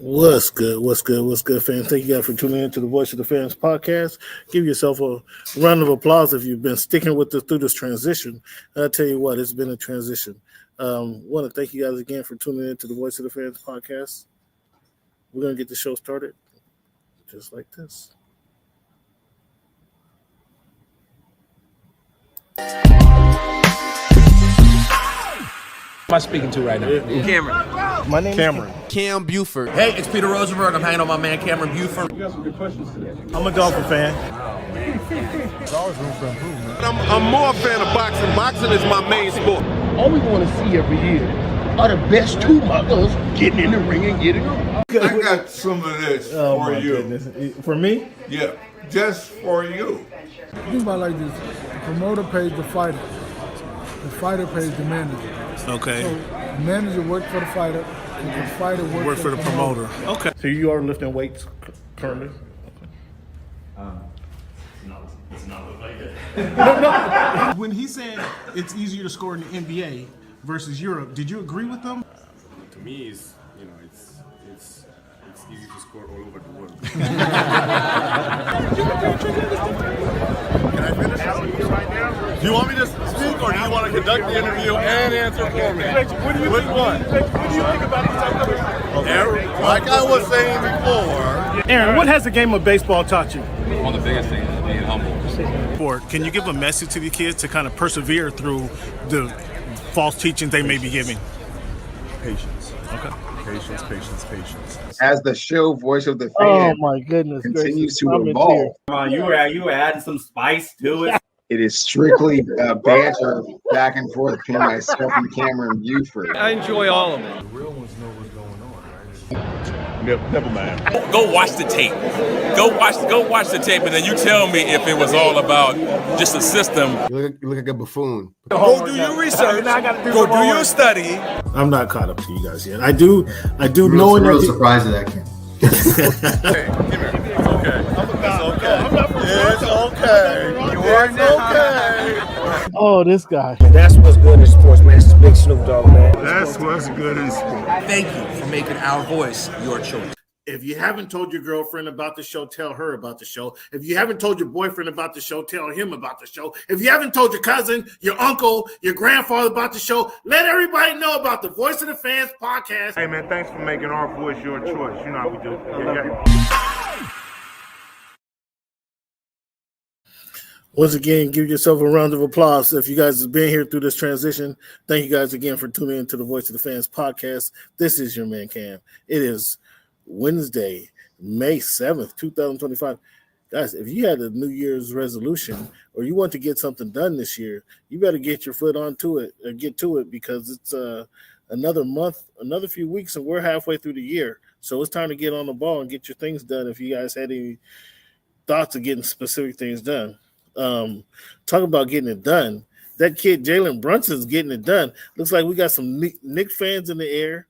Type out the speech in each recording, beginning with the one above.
What's good? What's good? What's good, fans? Thank you guys for tuning in to the Voice of the Fans podcast. Give yourself a round of applause if you've been sticking with us through this transition. I'll tell you what, it's been a transition. Want to thank you guys again for tuning in to the Voice of the Fans podcast. We're going to get the show started just like this. Am I speaking to right now? Cameron. My name is Cameron. Cam Buford. Hey, it's Peter Rosenberg. I'm hanging on my man Cameron Buford. You got some good questions today. I'm a golfer fan. There's always room for improvement. I'm more a fan of boxing. Boxing is my main sport. All we want to see every year are the best two mothers getting in the ring and getting them. I got some of this for you. Goodness. For me? Yeah, just for you. Think about it like this. The promoter pays the fighter. The fighter pays the manager. Okay. So the manager works for the fighter, and the fighter works for the promoter. Okay. So you are lifting weights currently? When he said it's easier to score in the NBA versus Europe, did you agree with them? To me, it's easy to score all over the world. Can I finish right now? Do you want me to speak or do you want to conduct the interview and answer for me? What do you think about these type of questions? Like I was saying before, Aaron, what has the game of baseball taught you? One of the biggest things is being humble. Can you give a message to the kids to kind of persevere through the false teachings they may be giving? Patience. Okay. Patience. As the show Voice of the Oh Fan my goodness! continues to I'm in evolve, You were adding some spice to it. it is strictly banter back and forth between myself and Cameron Buford. I enjoy all of it. The real ones know what's going on, right? never mind. Go watch the tape. Go watch the tape, and then you tell me if it was all about just a system. You look like a buffoon. Go do your research. Go do your study. I'm not caught up to you guys yet. I do Real, real surprised at that, Cam. Hey, come here. It's okay. It's okay. It's okay. Oh, this guy. That's what's good in sports, man. This is Big Snoop Dogg, man. That's what's good in sport. Thank you for making our voice your choice. If you haven't told your girlfriend about the show, tell her about the show. If you haven't told your boyfriend about the show, tell him about the show. If you haven't told your cousin, your uncle, your grandfather about the show, let everybody know about the Voice of the Fans podcast. Hey, man, thanks for making our voice your choice. You know how we do. Once again, give yourself a round of applause. If you guys have been here through this transition, thank you guys again for tuning in to the Voice of the Fans podcast. This is your man, Cam. It is Wednesday, May 7th, 2025. Guys, if you had a New Year's resolution or you want to get something done this year, you better get your foot onto it or get to it because it's another month, another few weeks, and we're halfway through the year. So it's time to get on the ball and get your things done if you guys had any thoughts of getting specific things done. Talk about getting it done. That kid, Jalen Brunson's getting it done. Looks like we got some Knicks fans in the air.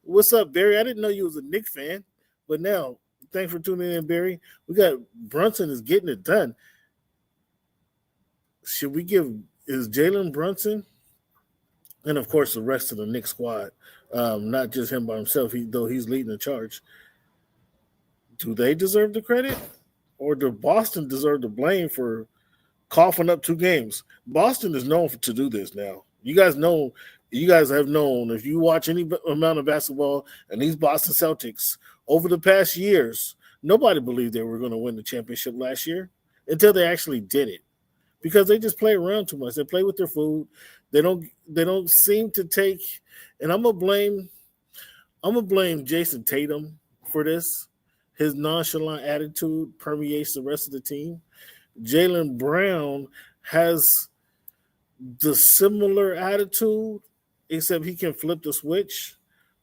What's up, Barry? I didn't know you was a Knicks fan, but now, thanks for tuning in, Barry. We got Brunson is getting it done. Should we is Jalen Brunson, and of course the rest of the Knicks squad, not just him by himself, though he's leading the charge. Do they deserve the credit, or do Boston deserve the blame for coughing up 2 games? Boston is known to do this now. You guys have known, if you watch any amount of basketball and these Boston Celtics over the past years, nobody believed they were going to win the championship last year until they actually did it, because they just play around too much. They play with their food. They don't seem to take, and I'm gonna blame Jason Tatum for this. His nonchalant attitude permeates the rest of the team. Jaylen Brown has the similar attitude, except he can flip the switch.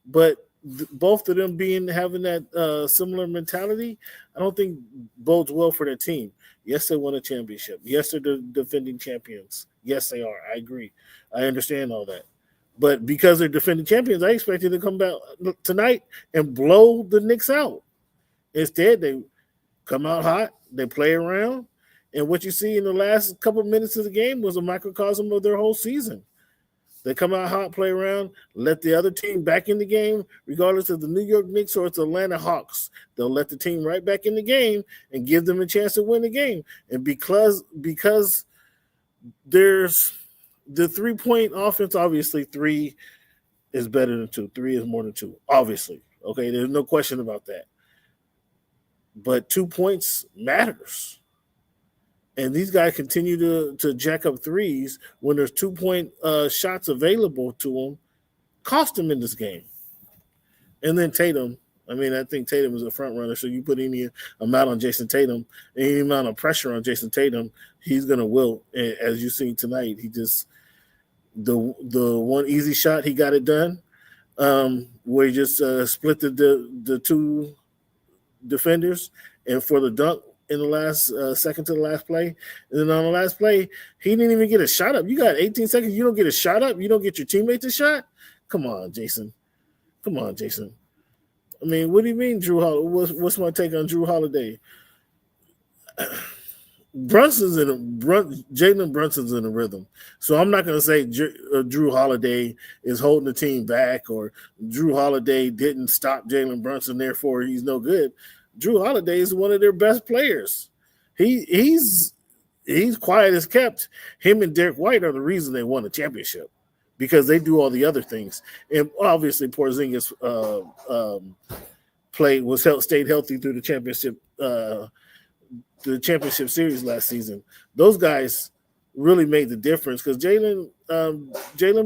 But both of them having that similar mentality, I don't think bodes well for their team. Yes, they won a championship. Yes, they're the defending champions. Yes, they are. I agree. I understand all that. But because they're defending champions, I expected to come back tonight and blow the Knicks out. Instead, they come out hot, they play around, and what you see in the last couple of minutes of the game was a microcosm of their whole season. They come out hot, play around, let the other team back in the game, regardless of the New York Knicks or it's the Atlanta Hawks. They'll let the team right back in the game and give them a chance to win the game. And because there's the 3-point offense, obviously 3 is better than 2. 3 is more than 2, obviously. Okay, there's no question about that. But 2 points matters. And these guys continue to jack up threes when there's 2-point shots available to them, cost them in this game. And then Tatum, I think Tatum is a front runner, so you put any amount on Jason Tatum, any amount of pressure on Jason Tatum, he's going to wilt. And as you've seen tonight, he just the one easy shot, he got it done, where he just split the 2 defenders, and for the dunk, in the last second to the last play. And then on the last play, he didn't even get a shot up. You got 18 seconds. You don't get a shot up. You don't get your teammates a shot. Come on, Jason. What do you mean, Drew Holiday? What's my take on Drew Holiday? Jalen Brunson's in a rhythm. So I'm not going to say Drew Holiday is holding the team back or Drew Holiday didn't stop Jalen Brunson, therefore he's no good. Drew Holiday is one of their best players. He's quiet as kept. Him and Derek White are the reason they won the championship because they do all the other things. And obviously Porzingis stayed healthy through the championship series last season. Those guys really made the difference because Jaylen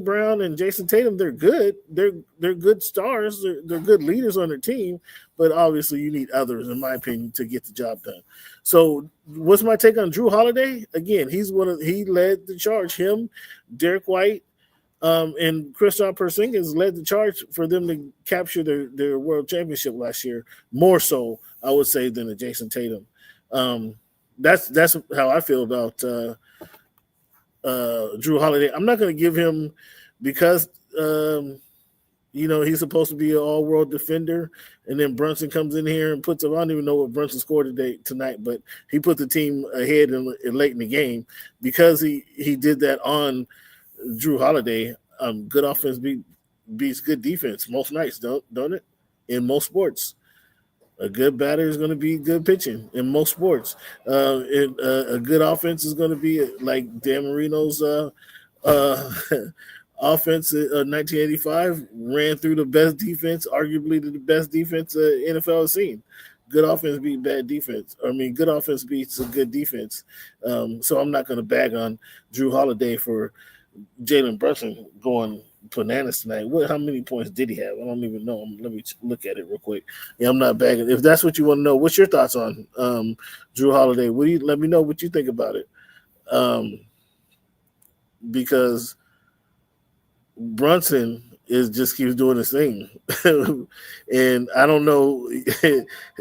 Brown and Jason Tatum, they're good. They're good stars. They're good leaders on their team, but obviously you need others, in my opinion, to get the job done. So what's my take on Drew Holiday? Again, he led the charge. Him, Derek White, and Kristaps Porzingis led the charge for them to capture their world championship last year, more so, I would say, than a Jason Tatum. That's how I feel about Drew Holiday. I'm not going to give him because he's supposed to be an all-world defender, and then Brunson comes in here and puts up. I don't even know what Brunson scored tonight, but he put the team ahead late in the game because he did that on Drew Holiday. Good offense beats good defense most nights, don't it? In most sports. A good batter is going to be good pitching in most sports. A good offense is going to be like Dan Marino's offense in 1985 ran through the best defense, arguably the best defense NFL has seen. Good offense beats bad defense. Good offense beats a good defense. So I'm not going to bag on Drew Holiday for Jalen Brunson going bananas tonight. How many points did he have? I don't even know. Let me look at it real quick. Yeah, I'm not bagging. If that's what you want to know, what's your thoughts on Drew Holiday? Let me know what you think about it. Because Brunson just keeps doing his thing. And I don't know,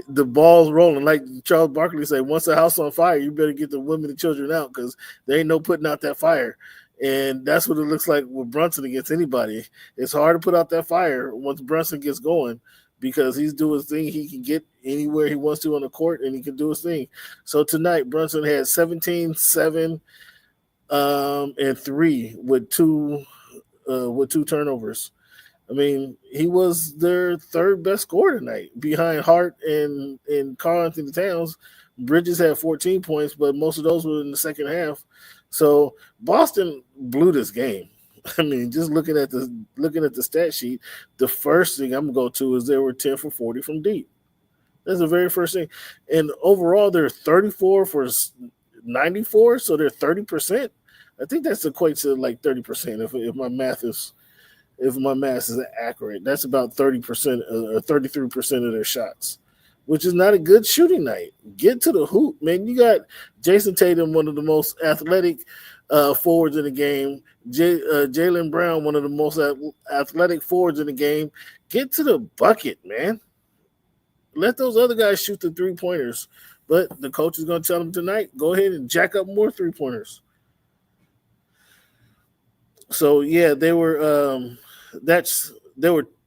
the ball's rolling. Like Charles Barkley said, once the house on fire, you better get the women and children out because there ain't no putting out that fire. And that's what it looks like with Brunson against anybody. It's hard to put out that fire once Brunson gets going because he's doing his thing. He can get anywhere he wants to on the court, and he can do his thing. So tonight, Brunson had 17, 7, and 3 with two turnovers. He was their third best scorer tonight behind Hart and Karl Anthony Towns. Bridges had 14 points, but most of those were in the second half. So Boston blew this game. Just looking at the stat sheet, the first thing I'm gonna go to is they were 10 for 40 from deep. That's the very first thing. And overall, they're 34 for 94, so they're 30%. I think that's equates to like 30% if my math is accurate. That's about 30% or 33% of their shots, which is not a good shooting night. Get to the hoop, man. You got Jason Tatum, one of the most athletic forwards in the game. Jaylen Brown, one of the most athletic forwards in the game. Get to the bucket, man. Let those other guys shoot the three-pointers. But the coach is going to tell them tonight, go ahead and jack up more three-pointers. So, yeah, they were 29%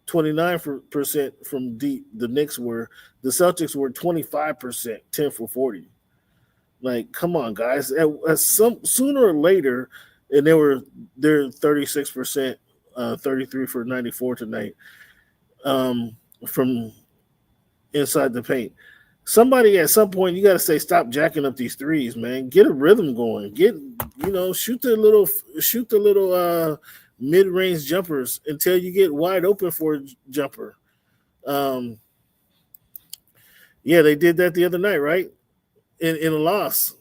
29% from deep. The Knicks were. The Celtics were 25%, 10 for 40. Like, come on, guys. At sooner or later, and they're 36%, 33 for 94 tonight, from inside the paint. Somebody at some point, you got to say, stop jacking up these threes, man. Get a rhythm going. Shoot the little mid-range jumpers until you get wide open for a jumper. Yeah, they did that the other night, right? In a loss.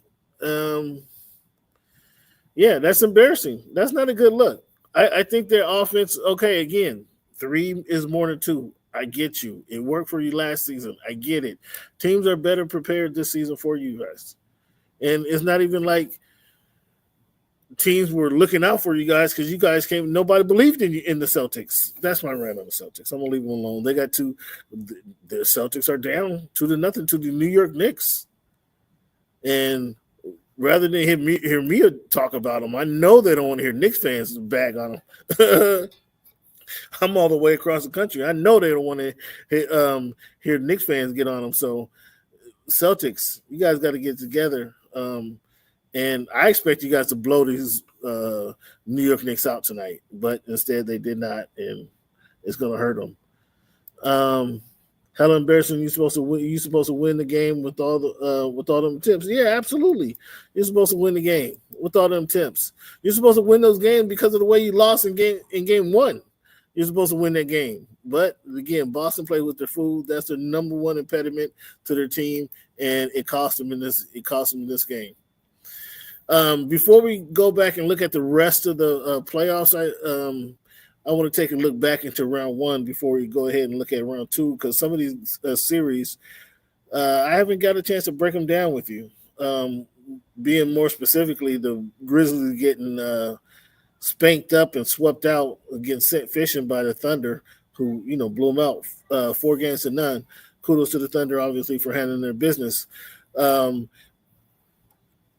Yeah, that's embarrassing. That's not a good look. I think their offense, okay, again, 3 is more than 2. I get you. It worked for you last season. I get it. Teams are better prepared this season for you guys. And it's not even like teams were looking out for you guys because you guys came. Nobody believed in the Celtics. That's my rant on the Celtics. I'm going to leave them alone. They got 2. The Celtics are down 2-0 to the New York Knicks. And rather than hear me talk about them, I know they don't want to hear Knicks fans bag on them. I'm all the way across the country. I know they don't want to hear Knicks fans get on them. So, Celtics, you guys got to get together. And I expect you guys to blow these New York Knicks out tonight, but instead they did not, and it's going to hurt them. Hella embarrassing. You're supposed to win the game with all them tips. Yeah, absolutely. You're supposed to win the game with all them tips. You're supposed to win those games because of the way you lost in game 1. You're supposed to win that game. But again, Boston played with their food. That's their number one impediment to their team, and it cost them in this game. Before we go back and look at the rest of the playoffs, I want to take a look back into round 1 before we go ahead and look at round 2, because some of these series, I haven't got a chance to break them down with you. Being more specifically, the Grizzlies getting spanked up and swept out against sent fishing by the Thunder, who blew them out 4-0. Kudos to the Thunder, obviously, for handling their business.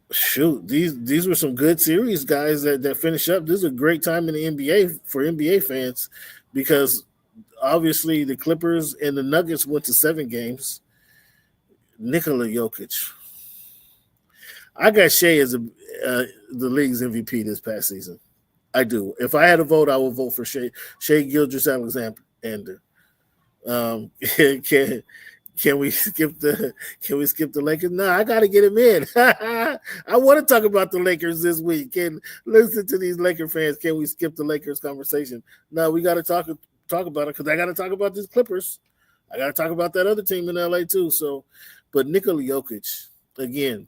These were some good series, guys, that finish up. This is a great time in the NBA for NBA fans, because obviously the Clippers and the Nuggets went to 7 games. Nikola Jokic. I got Shea as the league's MVP this past season. I do. If I had a vote, I would vote for Shea Gilgeous-Alexander. Can we skip the Lakers? No, I got to get him in. I want to talk about the Lakers this week. And listen to these Laker fans. Can we skip the Lakers conversation? No, we got to talk about it, because I got to talk about these Clippers. I got to talk about that other team in LA too. So, but Nikola Jokic, again,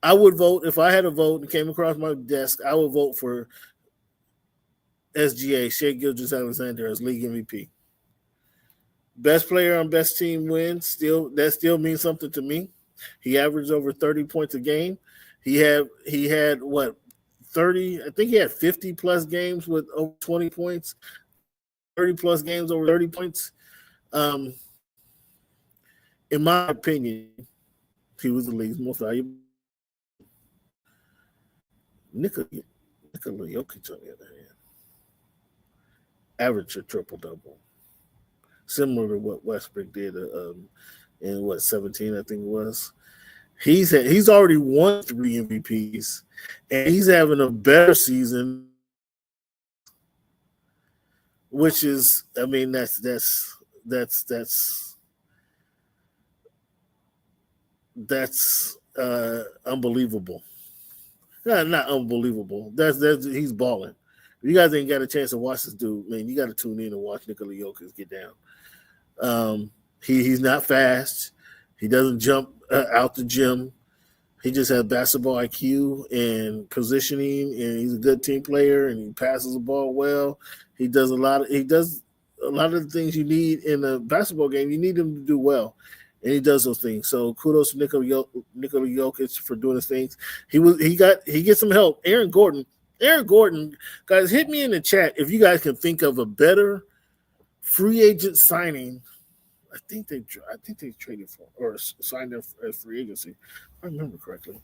I would vote if I had a vote and came across my desk. I would vote for SGA, Shea Gilgeous-Alexander, as league MVP. Best player on best team wins. That still means something to me. He averaged over 30 points a game. He had what, 30? I think he had 50 plus games with over 20 points. 30 plus games over 30 points. In my opinion, he was the league's most valuable. Nikola Jokic, on the other hand, averaged a triple-double, similar to what Westbrook did in 17, I think it was. He's already won 3 MVPs, and he's having a better season, which is, I mean, that's unbelievable. Not unbelievable. That's he's balling. If you guys ain't got a chance to watch this dude, man, you got to tune in and watch Nikola Jokic get down. He's not fast. He doesn't jump out the gym. He just has basketball IQ and positioning, and he's a good team player, and he passes the ball well. He does a lot of the things you need in a basketball game. You need him to do well, and he does those things. So kudos to Nikola Jokic for doing his things. He gets some help. Aaron Gordon, guys, hit me in the chat if you guys can think of a better free agent signing. I think they traded for or signed them as free agency, if I remember correctly.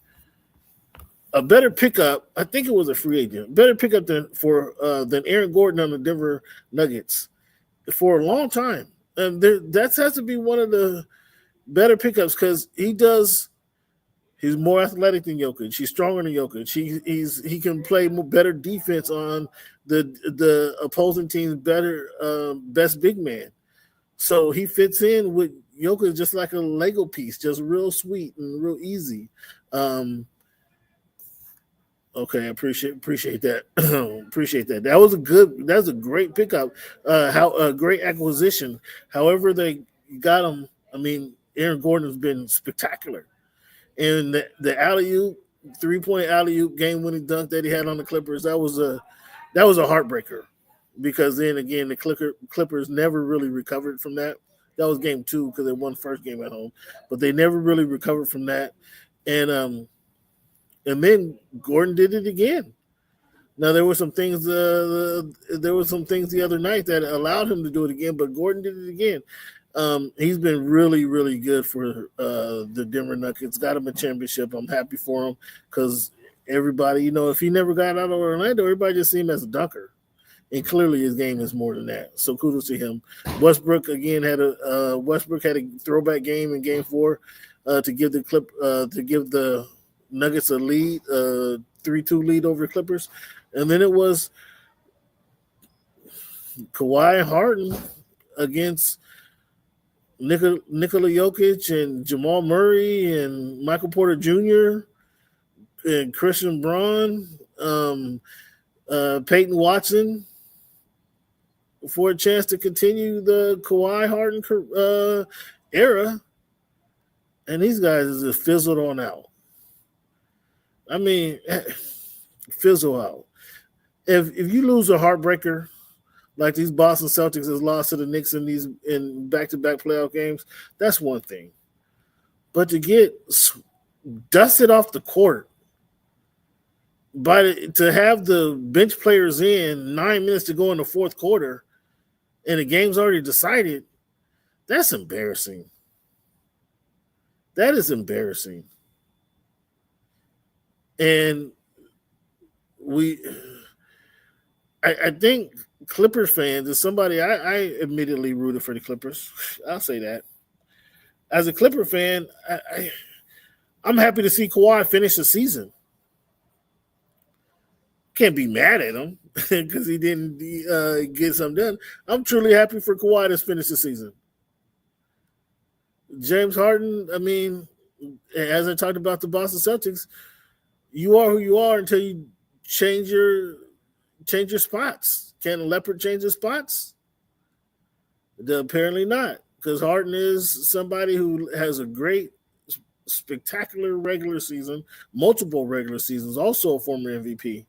A better pickup, I think it was a free agent. Better pickup than Aaron Gordon on the Denver Nuggets for a long time. And that has to be one of the better pickups because he's more athletic than Jokic. He's stronger than Jokic. He can play better defense on the opposing team's best big man. So he fits in with Jokic just like a Lego piece, just real sweet and real easy. Okay, I appreciate that. Appreciate that. That's a great pickup. A great acquisition. However they got him, I mean, Aaron Gordon's been spectacular. And the alley-oop, 3-point alley-oop game-winning dunk that he had on the Clippers, that was a heartbreaker. Because then again, the Clippers never really recovered from that. That was game 2 because they won first game at home, but they never really recovered from that. And then Gordon did it again. Now there were some things. The other night that allowed him to do it again, but Gordon did it again. He's been really, really good for the Denver Nuggets. Got him a championship. I'm happy for him because everybody, if he never got out of Orlando, everybody just see him as a dunker. And clearly his game is more than that. So kudos to him. Westbrook again had a throwback game in Game 4 to give the Nuggets a lead, 3-2 lead over the Clippers. And then it was Kawhi Harden against Nikola Jokic and Jamal Murray and Michael Porter Jr. and Christian Braun, Peyton Watson, for a chance to continue the Kawhi Harden era, and these guys just fizzled on out. I mean, fizzle out. If you lose a heartbreaker like these Boston Celtics has lost to the Knicks in back-to-back playoff games, that's one thing. But to get dusted off the court, to have the bench players in 9 minutes to go in the fourth quarter, and the game's already decided, that's embarrassing. That is embarrassing. And I think Clippers fans is somebody I admittedly rooted for the Clippers. I'll say that. As a Clipper fan, I'm happy to see Kawhi finish the season. Can't be mad at him because he didn't get something done. I'm truly happy for Kawhi to finish the season. James Harden, I mean, as I talked about the Boston Celtics, you are who you are until you change your spots. Can a leopard change his spots? Apparently not, because Harden is somebody who has a great, spectacular regular season, multiple regular seasons, also a former MVP.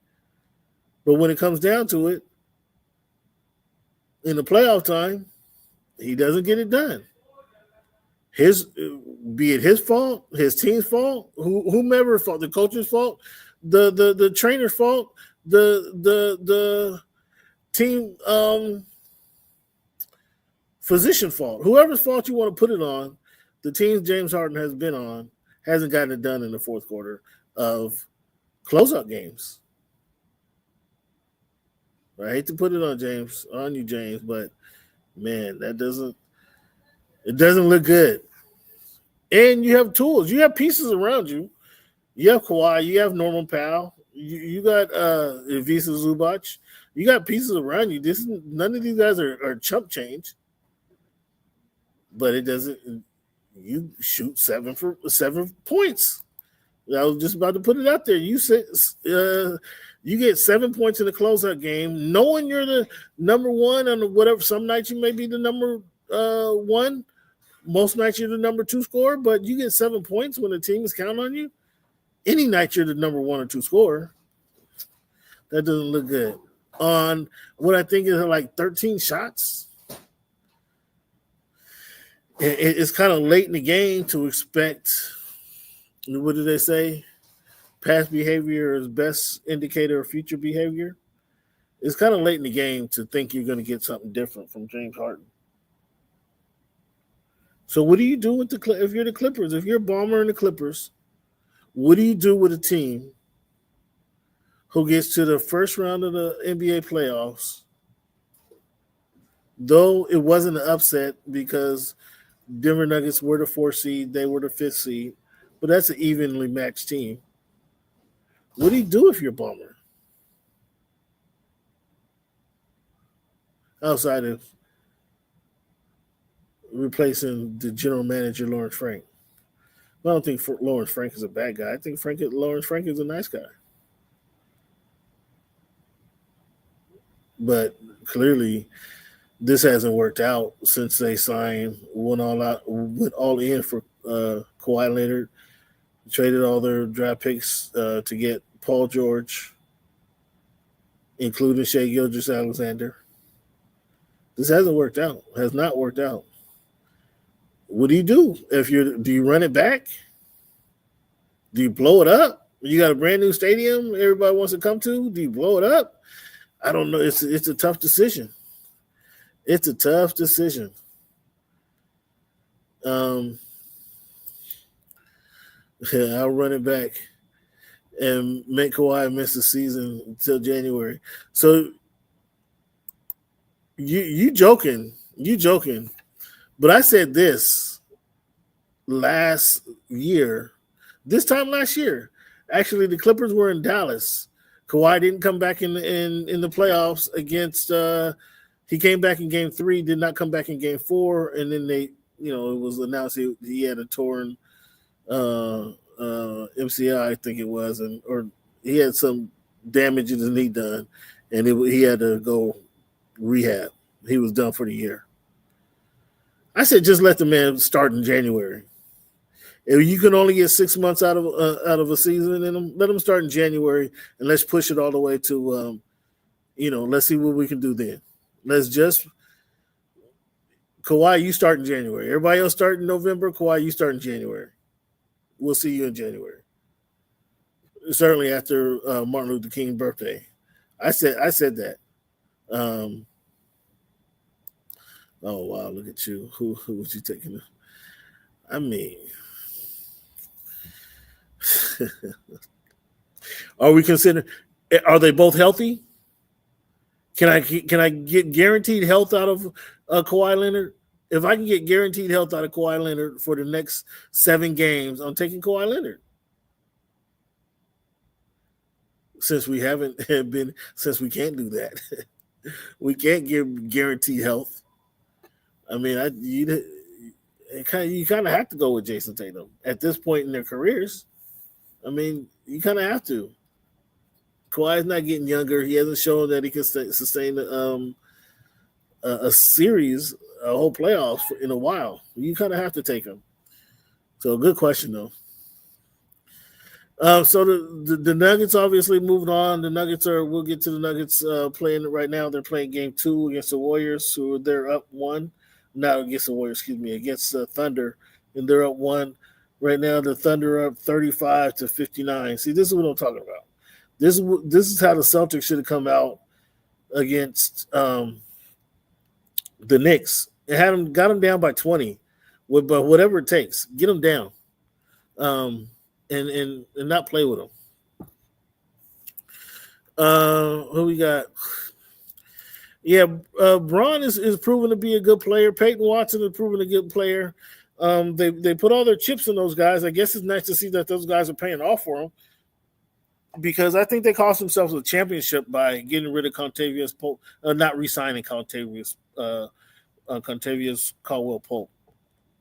But when it comes down to it, in the playoff time, he doesn't get it done. Be it his fault, his team's fault, whomever's fault, the coach's fault, the trainer's fault, the team physician fault, whoever's fault you want to put it on, the teams James Harden has been on hasn't gotten it done in the fourth quarter of closeout games. I hate to put it on you, James, but man, it doesn't look good. And you have tools, you have pieces around you. You have Kawhi, you have Norman Powell, you got Ivica Zubac, you got pieces around you. None of these guys are chump change, but it doesn't. You shoot 7 points. I was just about to put it out there. You get 7 points in the closeout game, knowing you're the number one on whatever. Some nights you may be the number one. Most nights you're the number 2 scorer, but you get 7 points when the team is counting on you. Any night you're the number 1 or 2 scorer. That doesn't look good. On what I think is like 13 shots. It's kind of late in the game to expect, what do they say? Past behavior is best indicator of future behavior. It's kind of late in the game to think you're going to get something different from James Harden. So what do you do with if you're the Clippers? If you're a Bomber and the Clippers, what do you do with a team who gets to the first round of the NBA playoffs though it wasn't an upset because Denver Nuggets were the 4th seed, they were the 5th seed, but that's an evenly matched team. What do you do if you're Ballmer? Outside of replacing the general manager, Lawrence Frank. I don't think Lawrence Frank is a bad guy. I think Lawrence Frank is a nice guy. But clearly, this hasn't worked out since they went all in for Kawhi Leonard, traded all their draft picks to get Paul George, including Shai Gilgeous-Alexander. This hasn't worked out. Has not worked out. What do you do? Do you run it back? Do you blow it up? You got a brand new stadium everybody wants to come to. Do you blow it up? I don't know. It's a tough decision. It's a tough decision. I'll run it back and make Kawhi miss the season until January. So you joking. But I said this this time last year. Actually, the Clippers were in Dallas. Kawhi didn't come back in the playoffs against he came back in game 3, did not come back in game 4, and then it was announced he had a torn MCI, I think it was, or he had some damage in his knee done, and he had to go rehab. He was done for the year. I said, just let the man start in January. If you can only get 6 months out of a season, then let him start in January, and let's push it all the way to, let's see what we can do then. Kawhi, you start in January. Everybody else start in November. Kawhi, you start in January. We'll see you in January. Certainly after Martin Luther King's birthday. I said that. Oh, wow, look at you. Who was you taking? I mean, are they both healthy? Can I get guaranteed health out of Kawhi Leonard? If I can get guaranteed health out of Kawhi Leonard for the next 7 games, I'm taking Kawhi Leonard. Since we can't do that. We can't give guaranteed health. I mean, you kind of have to go with Jason Tatum at this point in their careers. I mean, you kind of have to. Kawhi's not getting younger. He hasn't shown that he can sustain a series, a whole playoffs in a while. You kind of have to take him. So, good question, though. So the Nuggets obviously moved on. The Nuggets we'll get to the Nuggets playing right now. They're playing game 2 against the Warriors, who they're up 1. Not against the Warriors, against the Thunder, and they're up 1. Right now, the Thunder are up 35-59. See, this is what I'm talking about. This is how the Celtics should have come out against the Knicks. It got them down by 20, but whatever it takes, get them down, and not play with them. Who we got? Yeah, Braun is proven to be a good player. Peyton Watson is proven a good player. They put all their chips in those guys. I guess it's nice to see that those guys are paying off for them, because I think they cost themselves a championship by getting rid of Contavious Pope, not re-signing Contavious Caldwell Pope.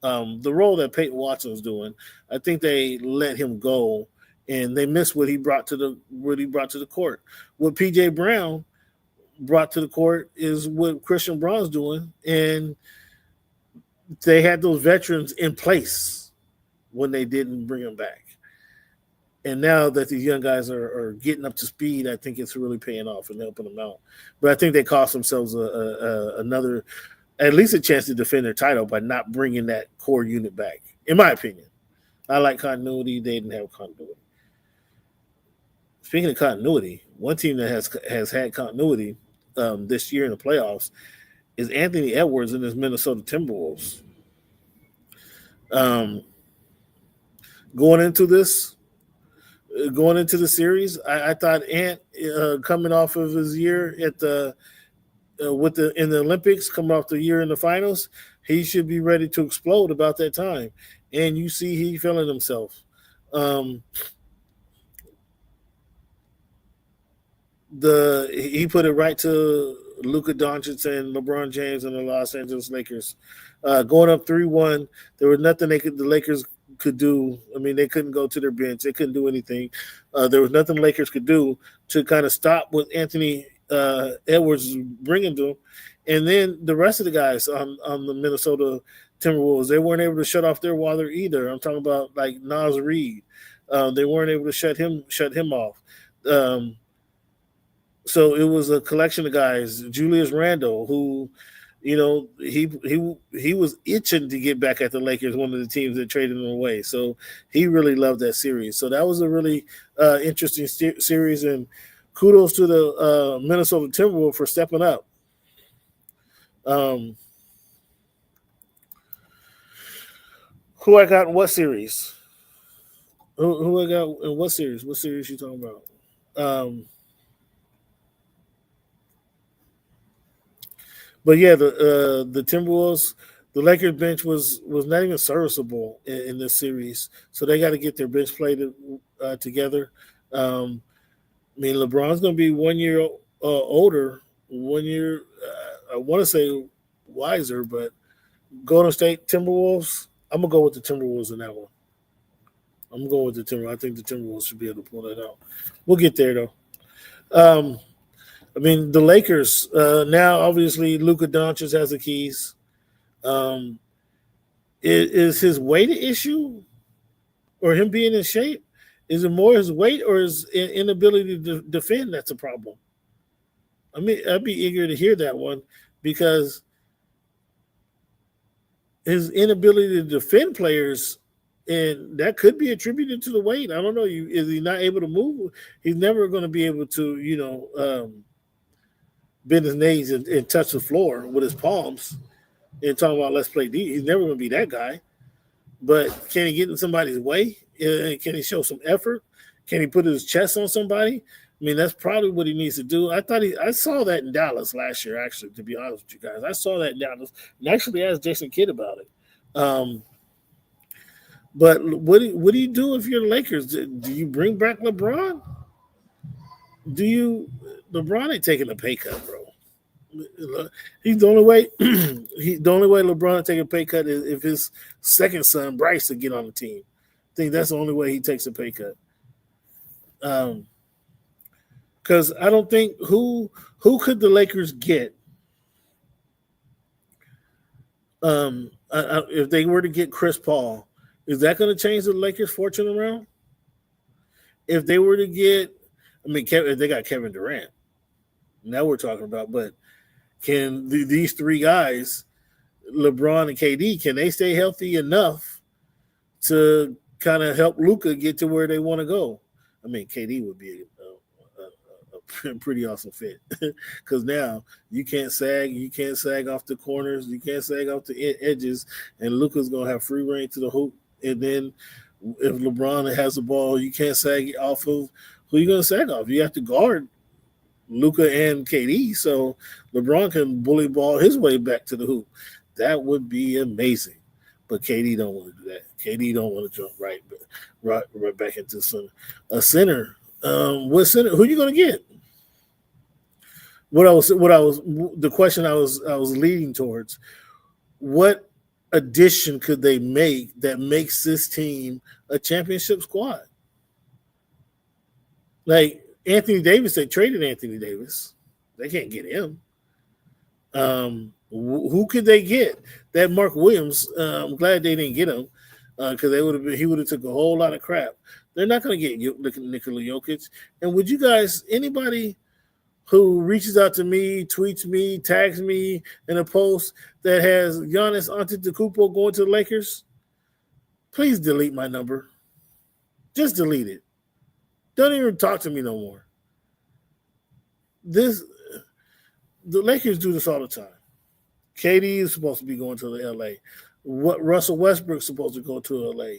The role that Peyton Watson was doing, I think they let him go, and they missed what he brought to the court. What PJ Brown brought to the court is what Christian Braun's doing, and they had those veterans in place when they didn't bring them back. And now that these young guys are getting up to speed, I think it's really paying off and helping them out. But I think they cost themselves another, at least a chance to defend their title by not bringing that core unit back, in my opinion. I like continuity. They didn't have continuity. Speaking of continuity, one team that has had continuity this year in the playoffs is Anthony Edwards and his Minnesota Timberwolves. Going into the series, I thought Ant, coming off of his year at the in the Olympics, coming off the year in the finals, he should be ready to explode about that time. And you see he feeling himself. He put it right to Luka Doncic and LeBron James and the Los Angeles Lakers. Going up 3-1, there was nothing the Lakers could do. I mean, they couldn't go to their bench. They couldn't do anything. There was nothing the Lakers could do to kind of stop what Anthony Edwards was bringing to them. And then the rest of the guys on the Minnesota Timberwolves, they weren't able to shut off their water either. I'm talking about like Naz Reid. They weren't able to shut him off. So it was a collection of guys. Julius Randle, who, you know, he was itching to get back at the Lakers, one of the teams that traded him away. So he really loved that series. So that was a really interesting series, and kudos to the Minnesota Timberwolves for stepping up. Who I got in what series? Who I got in what series? What series you talking about? But yeah, the Timberwolves, the Lakers bench was not even serviceable in this series, so they got to get their bench play together. I mean, LeBron's going to be 1 year older, 1 year. I want to say wiser, but Golden State Timberwolves, I'm gonna go with the Timberwolves in that one. I'm going with the Timberwolves. I think the Timberwolves should be able to pull that out. We'll get there though. I mean, the Lakers, now obviously Luka Doncic has the keys. Is his weight an issue or him being in shape? Is it more his weight or his inability to defend that's a problem? I mean, I'd be eager to hear that one because his inability to defend players, and that could be attributed to the weight. I don't know. Is he not able to move? He's never going to be able to, bend his knees and touch the floor with his palms and talking about let's play D. He's never going to be that guy. But can he get in somebody's way? Can he show some effort? Can he put his chest on somebody? I mean, that's probably what he needs to do. I saw that in Dallas last year, actually, to be honest with you guys. I saw that in Dallas and actually asked Jason Kidd about it. But what do you do if you're the Lakers? Do you bring back LeBron? LeBron ain't taking a pay cut, bro. He's the only way. The only way LeBron take a pay cut is if his second son Bryce to get on the team. I think that's the only way he takes a pay cut. Because I don't think who could the Lakers get if they were to get Chris Paul. Is that going to change the Lakers' fortune around? If they were to get, they got Kevin Durant. Now we're talking about, but can these three guys, LeBron and KD, can they stay healthy enough to kind of help Luka get to where they want to go? I mean, KD would be a pretty awesome fit because now you can't sag off the corners, you can't sag off the edges, and Luka's going to have free reign to the hoop. And then if LeBron has the ball, you can't sag off of who you going to sag off. You have to guard Luka and KD, so LeBron can bully ball his way back to the hoop. That would be amazing. But KD don't want to do that. KD don't want to jump right back into a center. What center? Who are you going to get? The question I was leading towards. What addition could they make that makes this team a championship squad? Like Anthony Davis, they traded Anthony Davis. They can't get him. Who could they get? That Mark Williams. I'm glad they didn't get him because he would have took a whole lot of crap. They're not going to get Nikola Jokic. And would you guys, anybody who reaches out to me, tweets me, tags me in a post that has Giannis Antetokounmpo going to the Lakers, please delete my number. Just delete it. Don't even talk to me no more. The Lakers do this all the time. KD is supposed to be going to the LA. Russell Westbrook's supposed to go to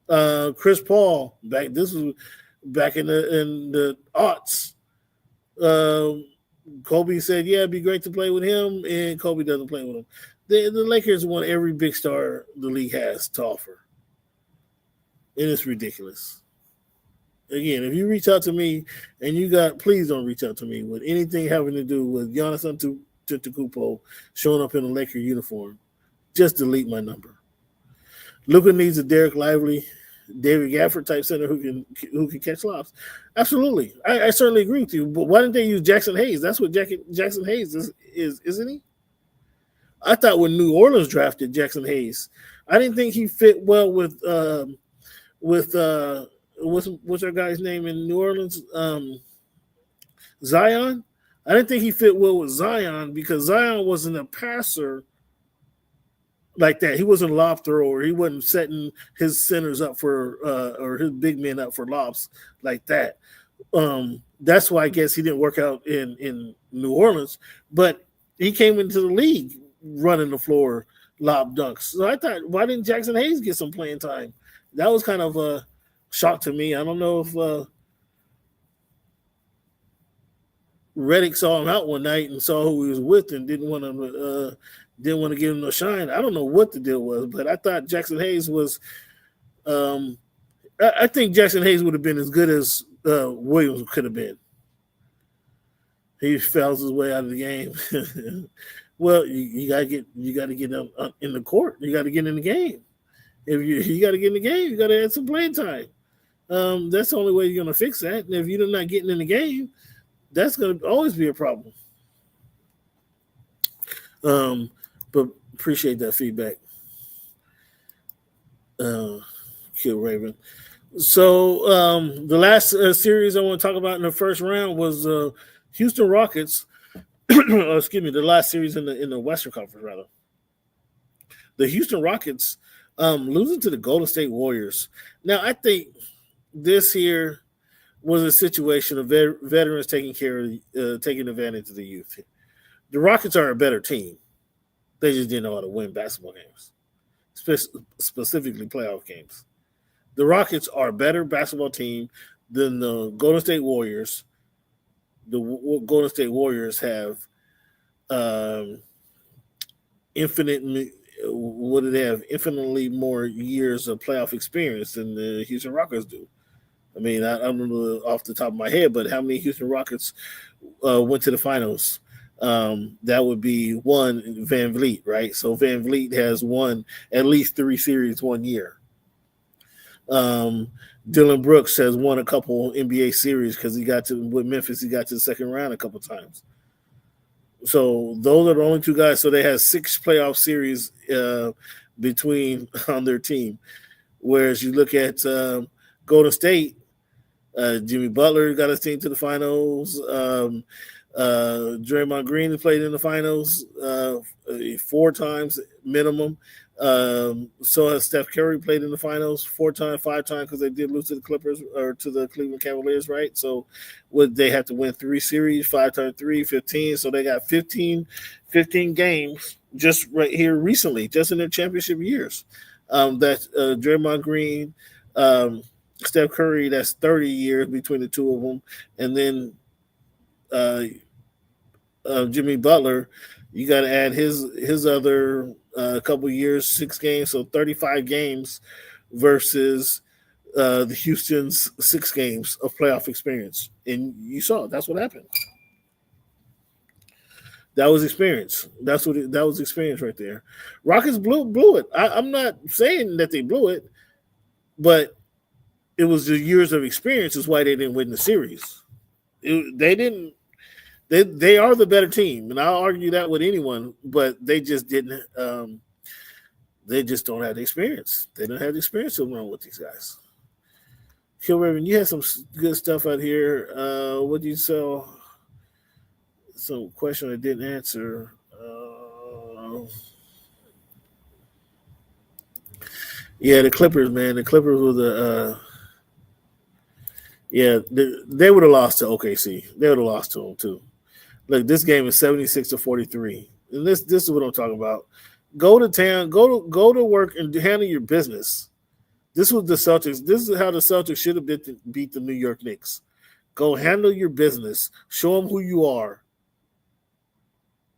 LA. Chris Paul, this was back in the aughts. Kobe said, yeah, it'd be great to play with him, and Kobe doesn't play with him. The Lakers want every big star the league has to offer. And it's ridiculous. Again, if you reach out to me and please don't reach out to me with anything having to do with Giannis Antetokounmpo showing up in a Laker uniform. Just delete my number. Luka needs a Derek Lively, David Gafford type center who can catch lobs. Absolutely. I certainly agree with you. But why didn't they use Jackson Hayes? That's what Jackson Hayes is, isn't he? I thought when New Orleans drafted Jackson Hayes, I didn't think he fit well with what's our guy's name in New Orleans? Zion. I didn't think he fit well with Zion because Zion wasn't a passer like that. He wasn't a lob thrower. He wasn't setting his centers up for or his big men up for lobs like that. That's why I guess he didn't work out in New Orleans. But he came into the league running the floor lob dunks. So I thought, why didn't Jackson Hayes get some playing time? That was kind of a shock to me. I don't know if Reddick saw him out one night and saw who he was with and didn't want to give him no shine. I don't know what the deal was, but I thought Jackson Hayes was. I think Jackson Hayes would have been as good as Williams could have been. He fouls his way out of the game. Well, you gotta get in the court. You got to get in the game. If you got to get in the game, you got to add some playing time. That's the only way you're gonna fix that. And if you're not getting in the game, that's gonna always be a problem. But appreciate that feedback. Kill Raven. So the last series I want to talk about in the first round was Houston Rockets. Excuse me, the last series in the Western Conference, rather. The Houston Rockets losing to the Golden State Warriors. Now, I think this here was a situation of veterans taking advantage of the youth. The Rockets are a better team. They just didn't know how to win basketball games, specifically playoff games. The Rockets are a better basketball team than the Golden State Warriors. The Golden State Warriors have infinitely more years of playoff experience than the Houston Rockets do. I mean, I don't know off the top of my head, but how many Houston Rockets went to the finals? That would be one Van Vliet, right? So Van Vliet has won at least 3 series 1 year. Dylan Brooks has won a couple NBA series because with Memphis, he got to the second round a couple times. So those are the only 2 guys. So they have 6 playoff series between on their team. Whereas you look at Golden State, Jimmy Butler got his team to the finals. Draymond Green played in the finals 4 times minimum. So has Steph Curry played in the finals 4 times, 5 times because they did lose to the Clippers or to the Cleveland Cavaliers, right? So would they have to win 3 series, 5 times 3, 15? So they got 15 games just right here recently, just in their championship years. That's Draymond Green, Steph Curry, that's 30 years between the 2 of them. And then Jimmy Butler, you got to add his other couple years, 6 games, so 35 games versus the Houston's 6 games of playoff experience. And you saw it. That's what happened. That was experience. That was experience right there. Rockets blew it. I'm not saying that they blew it, but it was the years of experience is why they didn't win the series. They didn't. They are the better team, and I'll argue that with anyone, but they just didn't. They just don't have the experience. They don't have the experience to run with these guys. Kill Raven, you had some good stuff out here. What did you sell? Some question I didn't answer. Yeah, the Clippers, man. The Clippers were the. They would have lost to OKC. They would have lost to them too. Look, this game is 76-43. And this is what I'm talking about. Go to town, go to work and handle your business. This was the Celtics. This is how the Celtics should have beat the New York Knicks. Go handle your business. Show them who you are.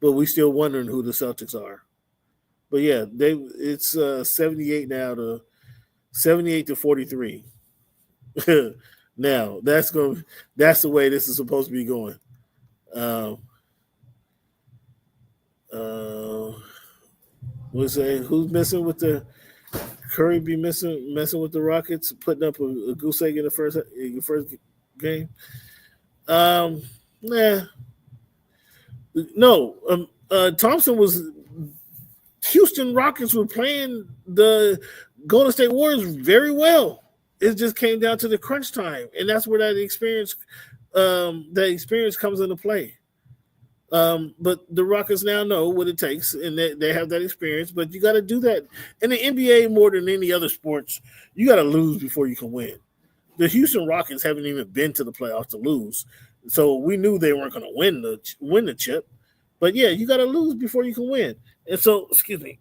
but we still wondering who the Celtics are. But yeah, it's 78 now to 78 to 43. Now that's the way this is supposed to be going. Who's missing with the Curry be messing with the Rockets, putting up a goose egg in the first game? No. Thompson was. Houston Rockets were playing the Golden State Warriors very well. It just came down to the crunch time, and that's where that experience comes into play. But the Rockets now know what it takes, and they have that experience. But you got to do that in the NBA more than any other sports. You got to lose before you can win. The Houston Rockets haven't even been to the playoffs to lose, so we knew they weren't going to win the chip. But yeah, you got to lose before you can win. And so, excuse me.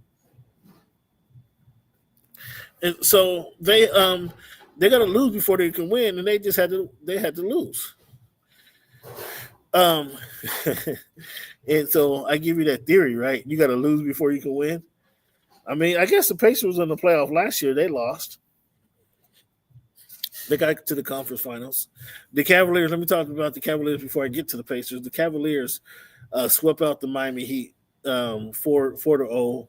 And so they got to lose before they can win, and they had to lose. And so I give you that theory, right? You got to lose before you can win. I mean, I guess the Pacers in the playoff last year, they lost. They got to the conference finals. The Cavaliers, let me talk about the Cavaliers before I get to the Pacers. The Cavaliers swept out the Miami Heat 4-0.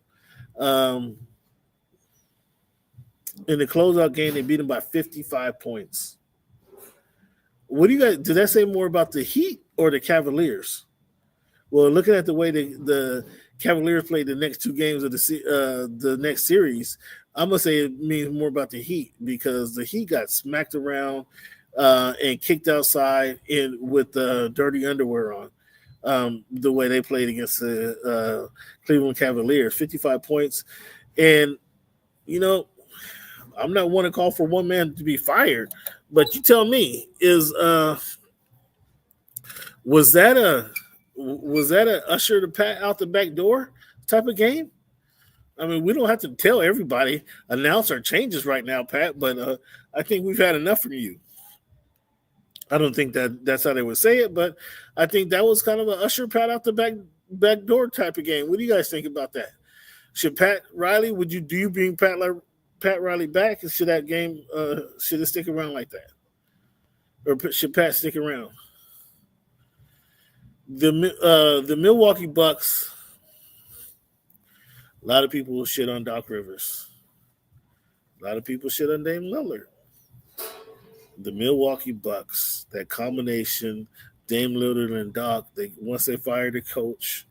In the closeout game, they beat them by 55 points. What do you guys? Did that say more about the Heat or the Cavaliers? Well, looking at the way the Cavaliers played the next two games of the next series, I'm gonna say it means more about the Heat because the Heat got smacked around and kicked outside with dirty underwear on. The way they played against the Cleveland Cavaliers, 55 points, and I'm not one to call for one man to be fired, but you tell me, was that a usher to pat out the back door type of game? I mean, we don't have to tell everybody announce our changes right now, Pat, but I think we've had enough from you. I don't think that's how they would say it, but I think that was kind of an usher pat out the back door type of game. What do you guys think about that? Should Pat Riley? Do you bring Pat Riley back? And should that game should it stick around like that, or should Pat stick around? The Milwaukee Bucks. A lot of people will shit on Doc Rivers. A lot of people shit on Dame Lillard. The Milwaukee Bucks, that combination, Dame Lillard and Doc, once they fired the coach,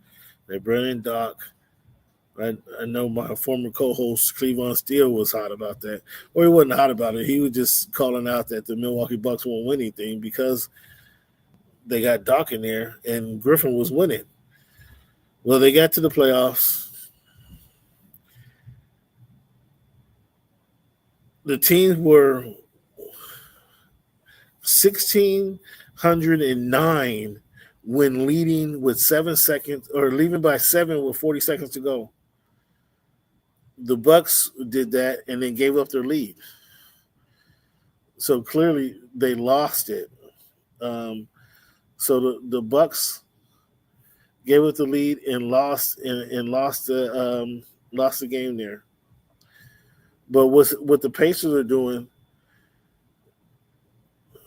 they brought in Doc. I know my former co-host Cleavon Steele was hot about that. Or he wasn't hot about it. He was just calling out that the Milwaukee Bucks won't win anything because they got Doc in there and Griffin was winning. Well, they got to the playoffs. The teams were 1,609 when leading with 7 seconds or leaving by 7 with 40 seconds to go. The Bucks did that and then gave up their lead. So clearly they lost it. So the Bucks gave up the lead and lost the game there. But what the Pacers are doing,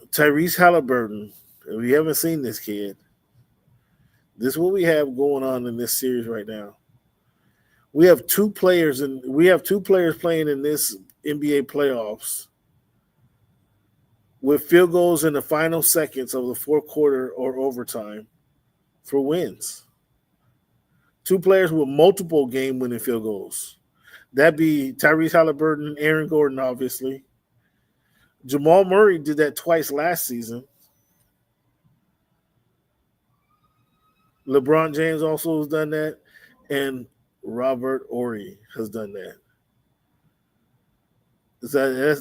Tyrese Halliburton, and we haven't seen this kid. This is what we have going on in this series right now. We have two players playing in this NBA playoffs with field goals in the final seconds of the fourth quarter or overtime for wins. Two players with multiple game-winning field goals. That'd be Tyrese Halliburton, Aaron Gordon, obviously. Jamal Murray did that twice last season. LeBron James also has done that, and Robert Horry has done that.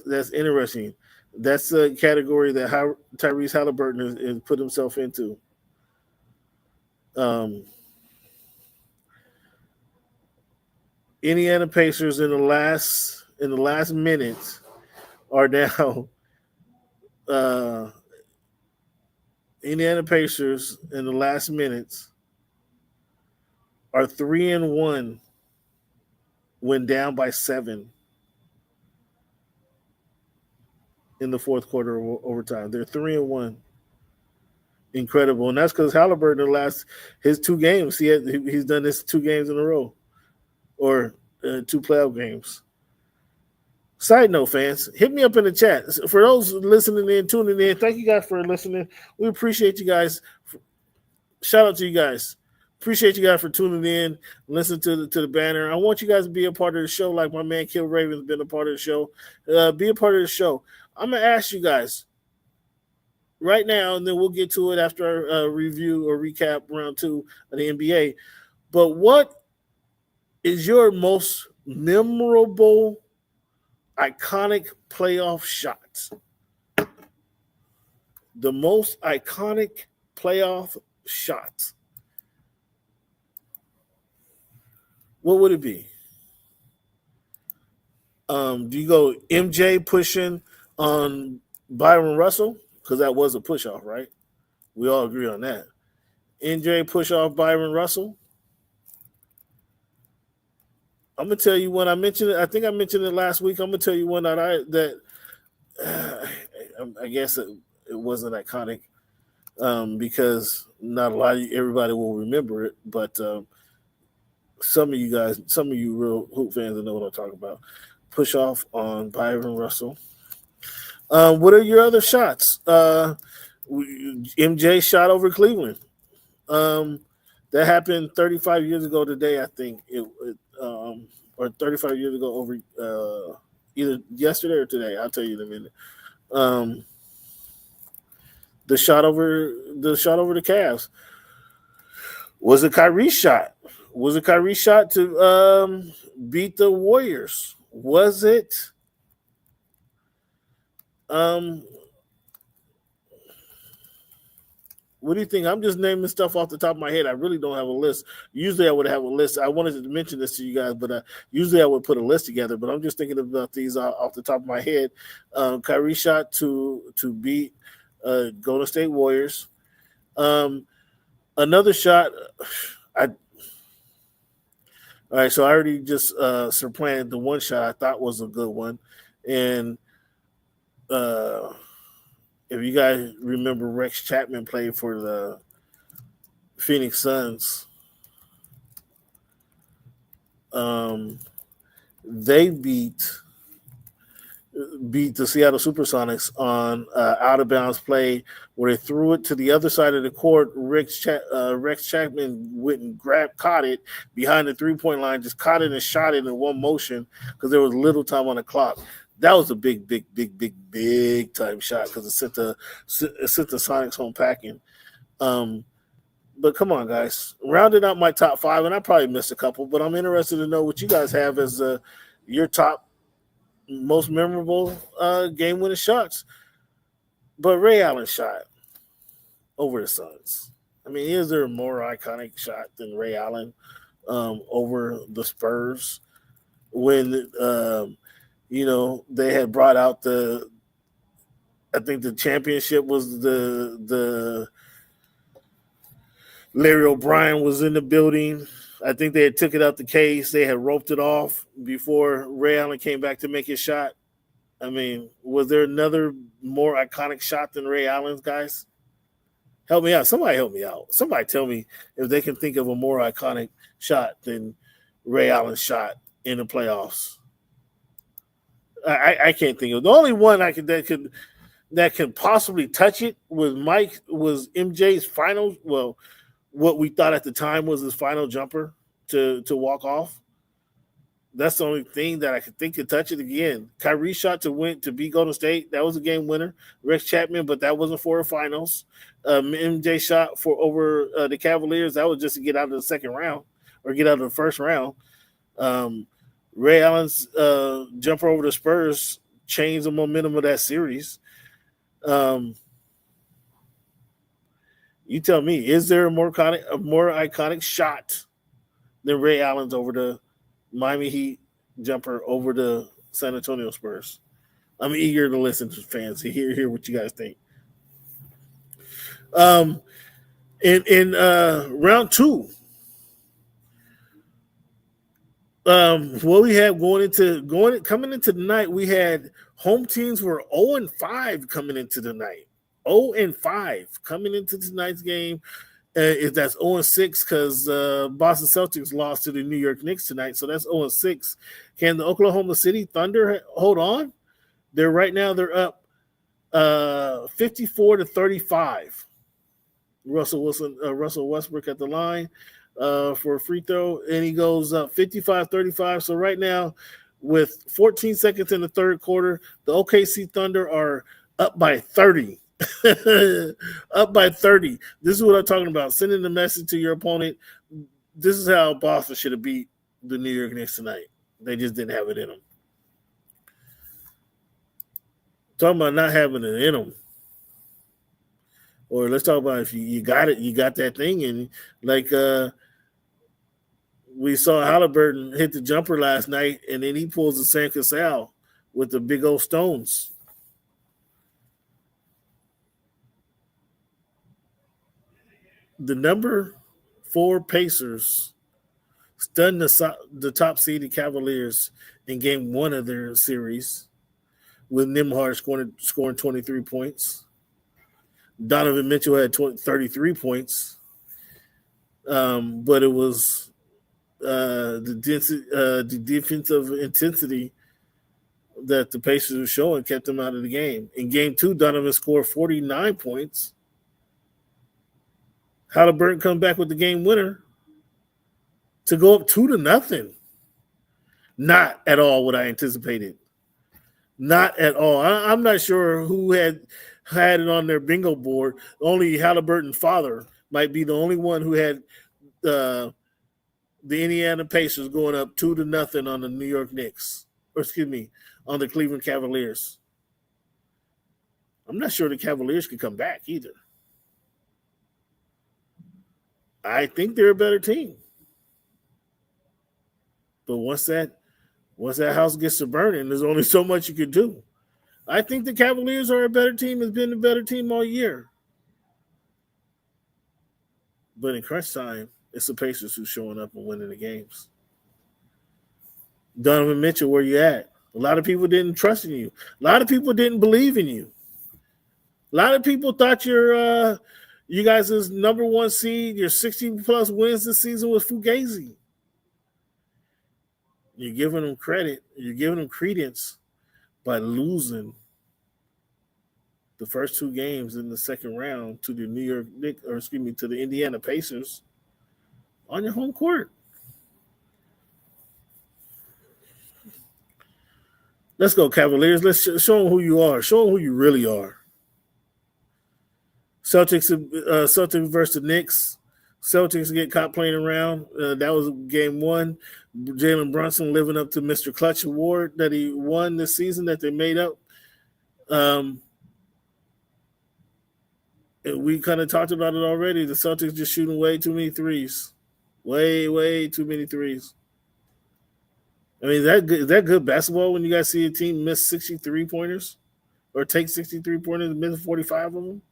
That's interesting. That's the category that Tyrese Halliburton has put himself into. Indiana Pacers in the last minute are now Indiana Pacers in the last minutes are 3-1 when down by 7 in the fourth quarter overtime. They're 3-1. Incredible, and that's because Halliburton his 2 games. He's done this 2 games in a row, or 2 playoff games. Side note, fans, hit me up in the chat. For those listening in, tuning in, thank you guys for listening. We appreciate you guys. Shout out to you guys. Appreciate you guys for tuning in, listen to the banner. I want you guys to be a part of the show, like my man Kill Raven's been a part of the show. Be a part of the show. I'm gonna ask you guys right now, and then we'll get to it after our review or recap round 2 of the NBA. But what is your most memorable, iconic playoff shots? The most iconic playoff shots. What would it be? Do you go MJ pushing on Byron Russell? Because that was a push-off, right? We all agree on that. MJ push off Byron Russell. I'm gonna tell you when I mentioned it. I think I mentioned it last week. I'm gonna tell you one that I guess it wasn't iconic because not everybody will remember it. But some of you real hoop fans know what I'm talking about. Push off on Byron Russell. What are your other shots? MJ shot over Cleveland. That happened 35 years ago today, I think. Or 35 years ago over either yesterday or today. I'll tell you in a minute. The shot over the Cavs. Was it Kyrie's shot? Was it Kyrie's shot to beat the Warriors? Was it what do you think? I'm just naming stuff off the top of my head. I really don't have a list. Usually I would have a list. I wanted to mention this to you guys, but usually I would put a list together. But I'm just thinking about these off the top of my head. Kyrie shot to beat Golden State Warriors. Another shot. All right, so I already just supplanted the one shot I thought was a good one. And if you guys remember, Rex Chapman played for the Phoenix Suns. They beat the Seattle Supersonics on out of bounds play where they threw it to the other side of the court. Rex Chapman went and caught it behind the 3-point line, just caught it and shot it in one motion because there was little time on the clock. That was a big time shot because it sent the Sonics home packing. But come on, guys, rounding out my top 5, and I probably missed a couple, but I'm interested to know what you guys have as your top most memorable game-winning shots. But Ray Allen shot over the Suns. I mean, is there a more iconic shot than Ray Allen over the Spurs when they had brought out I think the championship was the Larry O'Brien was in the building. I think they had took it out the case. They had roped it off before Ray Allen came back to make his shot. I mean, was there another more iconic shot than Ray Allen's, guys? Help me out. Somebody help me out. Somebody tell me if they can think of a more iconic shot than Ray Allen's shot in the playoffs. I can't think of the only one that could possibly touch it was MJ's final. Well, what we thought at the time was his final jumper to walk off. That's the only thing that I could think could touch it again. Kyrie shot to beat Golden State. That was a game winner. Rex Chapman, but that wasn't for the finals. MJ shot for over the Cavaliers. That was just to get out of the second round or get out of the first round. Ray Allen's jumper over the Spurs changed the momentum of that series. You tell me, is there a more iconic shot than Ray Allen's over the Miami Heat jumper over the San Antonio Spurs? I'm eager to listen to fans to hear what you guys think. In round 2, What we had coming into the night, we had home teams were 0-5 coming into the night. 0-5 coming into tonight's game. If that's 0-6 because Boston Celtics lost to the New York Knicks tonight, so that's 0-6. Can the Oklahoma City Thunder hold on? They're up 54-35. Russell Westbrook at the line for a free throw, and he goes up 55-35. So right now, with 14 seconds in the third quarter, the OKC Thunder are up by 30. Up by 30. This is what I'm talking about. Sending the message to your opponent. This is how Boston should have beat the New York Knicks tonight. They just didn't have it in them. Talking about not having it in them. Or let's talk about if you got it, you got that thing. And like we saw Halliburton hit the jumper last night, and then he pulls the Sam Cassell with the big old stones. The number 4 Pacers stunned the top-seeded Cavaliers in Game 1 of their series, with Nembhard scoring 23 points. Donovan Mitchell had 33 points, but it was the defensive intensity that the Pacers were showing kept them out of the game. In Game 2, Donovan scored 49 points. Halliburton come back with the game winner to go up 2-0. Not at all what I anticipated. Not at all. I'm not sure who had it on their bingo board. Only Halliburton's father might be the only one who had the Indiana Pacers going up 2-0 on the New York Knicks. On the Cleveland Cavaliers. I'm not sure the Cavaliers can come back either. I think they're a better team. But once that house gets to burning, there's only so much you can do. I think the Cavaliers are a better team, has been a better team all year. But in crunch time, it's the Pacers who's showing up and winning the games. Donovan Mitchell, where you at? A lot of people didn't trust in you. A lot of people didn't believe in you. A lot of people thought you guys' number 1 seed, your 60-plus wins this season was fugazi. You're giving them credit. You're giving them credence by losing the first 2 games in the second round to the to the Indiana Pacers on your home court. Let's go, Cavaliers. Let's show them who you are. Show them who you really are. Celtics versus the Knicks. Celtics get caught playing around. That was Game 1. Jalen Brunson living up to Mr. Clutch Award that he won this season that they made up. And we kind of talked about it already. The Celtics just shooting way too many threes. Way too many threes. I mean, is that good basketball when you guys see a team miss 63 pointers or take 63 pointers and miss 45 of them?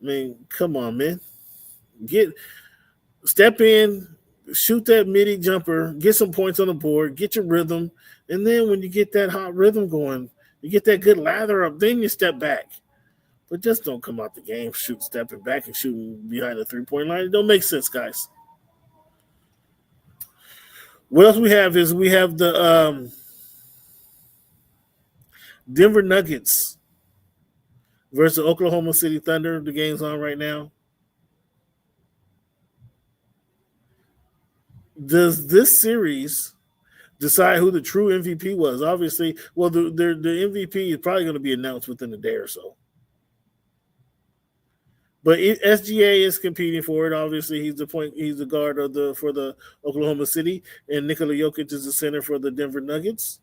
I mean, come on, man. Step in, shoot that midi jumper, get some points on the board, get your rhythm, and then when you get that hot rhythm going, you get that good lather up, then you step back. But just don't come out the game stepping back and shooting behind the three-point line. It don't make sense, guys. What else we have is we have the Denver Nuggets versus Oklahoma City Thunder. The game's on right now. Does this series decide who the true MVP was? Obviously, well, the MVP is probably going to be announced within a day or so. But SGA is competing for it. Obviously, he's the guard for the Oklahoma City, and Nikola Jokic is the center for the Denver Nuggets.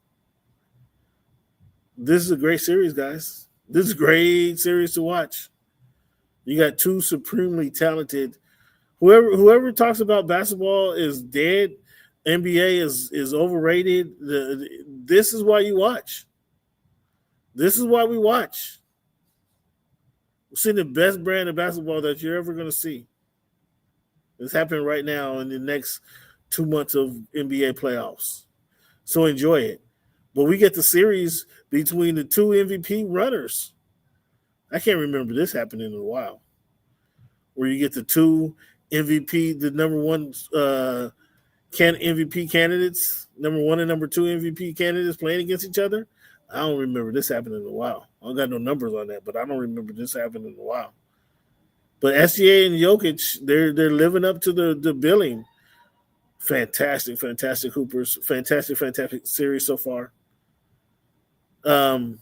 This is a great series, guys. This is a great series to watch. You got 2 supremely talented. Whoever talks about basketball is dead. NBA is overrated. This is why you watch. This is why we watch. We're seeing the best brand of basketball that you're ever going to see. It's happening right now in the next 2 months of NBA playoffs. So enjoy it. But we get the series between the two MVP runners. I can't remember this happening in a while. Where you get the two MVP, the number one MVP candidates, number one and number two MVP candidates playing against each other. I don't remember this happening in a while. I don't got no numbers on that, but I don't remember this happening in a while. But SGA and Jokic, they're living up to the billing. Fantastic Hoopers. Fantastic series so far. The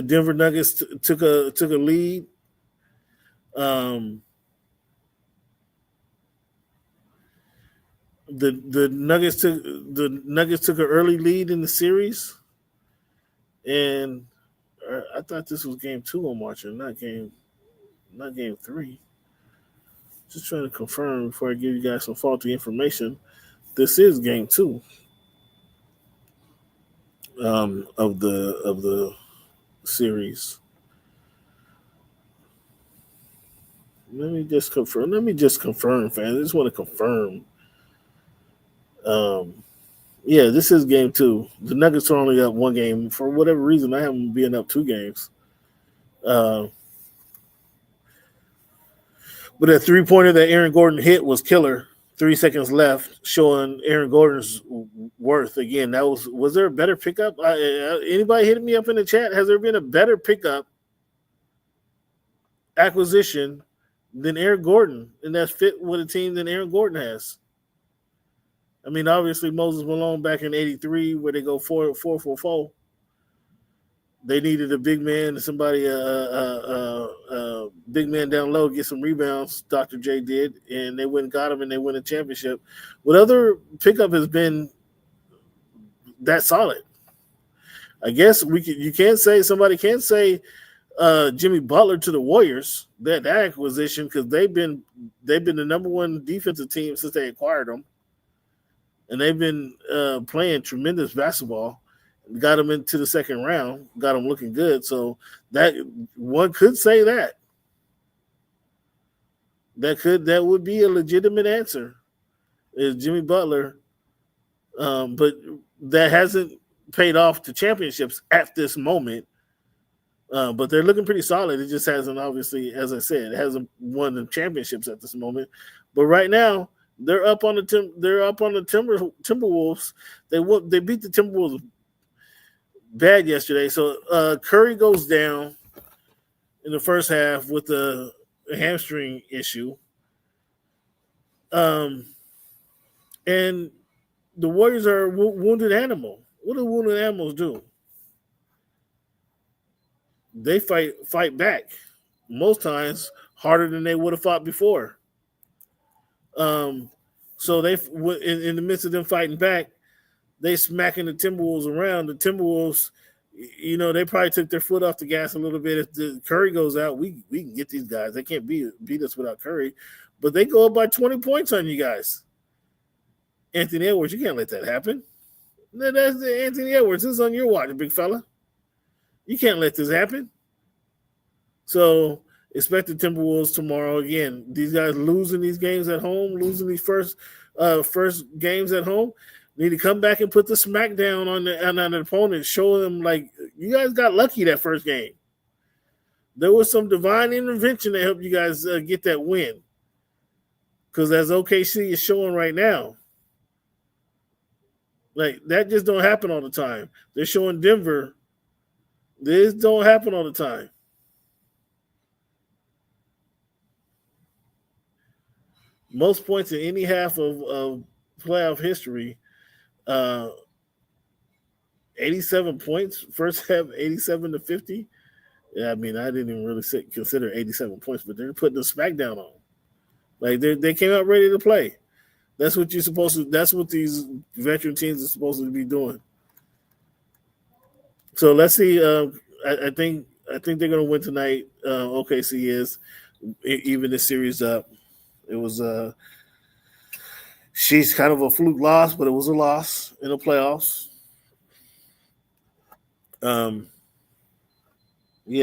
Denver Nuggets took a lead. The Nuggets took an early lead in the series, and I thought this was game 2 I'm watching, not game 3. Just trying to confirm before I give you guys some faulty information. This is game 2 of the series. Let me just confirm, fans. I just want to confirm. Yeah, this is game 2. The Nuggets are only up 1 game. For whatever reason, I have them being up 2 games. But a 3-pointer that Aaron Gordon hit was killer. 3 seconds left, showing Aaron Gordon's worth. Again, was there a better pickup? Anybody hitting me up in the chat? Has there been a better pickup acquisition than Aaron Gordon, and that's fit with a team than Aaron Gordon has? I mean, obviously Moses Malone back in '83, where they go 4-4-4. They needed a big man, somebody big man down low, get some rebounds. Dr. J did, and they went and got him, and they win a championship. What other pickup has been that solid? I guess somebody can say Jimmy Butler to the Warriors, that acquisition, because they've been the number 1 defensive team since they acquired them, and they've been playing tremendous basketball. Got them into the second round, got them looking good. So that one could say that would be a legitimate answer, is Jimmy Butler. But that hasn't paid off to championships at this moment. But they're looking pretty solid. It just hasn't, obviously, as I said, it hasn't won the championships at this moment. But right now, they're up on the Timberwolves. They beat the Timberwolves bad yesterday. So Curry goes down in the first half with a hamstring issue. And the Warriors are a wounded animal. What do wounded animals do? They fight back, most times harder than they would have fought before. So they, in the midst of them fighting back, they smacking the Timberwolves around. The Timberwolves, they probably took their foot off the gas a little bit. If the Curry goes out, we can get these guys. They can't beat us without Curry. But they go up by 20 points on you guys. Anthony Edwards, you can't let that happen. That's Anthony Edwards. This is on your watch, big fella. You can't let this happen. So expect the Timberwolves tomorrow. Again, these guys losing these games at home, losing these first games at home, need to come back and put the smack down on an opponent, show them, like, you guys got lucky that first game. There was some divine intervention to help you guys get that win. Because as OKC is showing right now, like, that just don't happen all the time. They're showing Denver, this don't happen all the time. Most points in any half of playoff history, 87 points, first half 87-50. Yeah, I mean, I didn't even really consider 87 points, but they're putting the smackdown on. Like, they came out ready to play. That's what you're supposed to. That's what these veteran teams are supposed to be doing. So let's see. I think they're going to win tonight. OKC is, even this series up. It was she's kind of a fluke loss, but it was a loss in the playoffs. Yeah,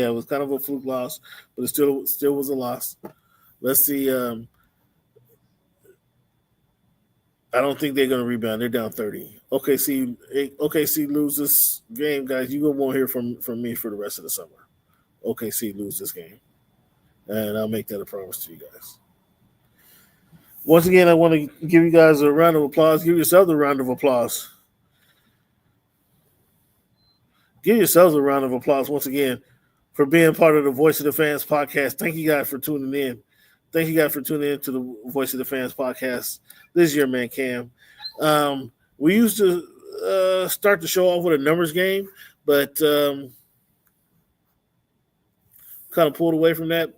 it was kind of a fluke loss, but it still was a loss. Let's see. I don't think they're going to rebound. They're down 30. OKC lose this game, guys. You won't hear from me for the rest of the summer. OKC lose this game. And I'll make that a promise to you guys. Once again, I want to give you guys a round of applause. Give yourselves a round of applause. Give yourselves a round of applause once again for being part of the Voice of the Fans podcast. Thank you guys for tuning in. Thank you guys for tuning in to the Voice of the Fans podcast. This is your man, Cam. We used to start the show off with a numbers game, but kind of pulled away from that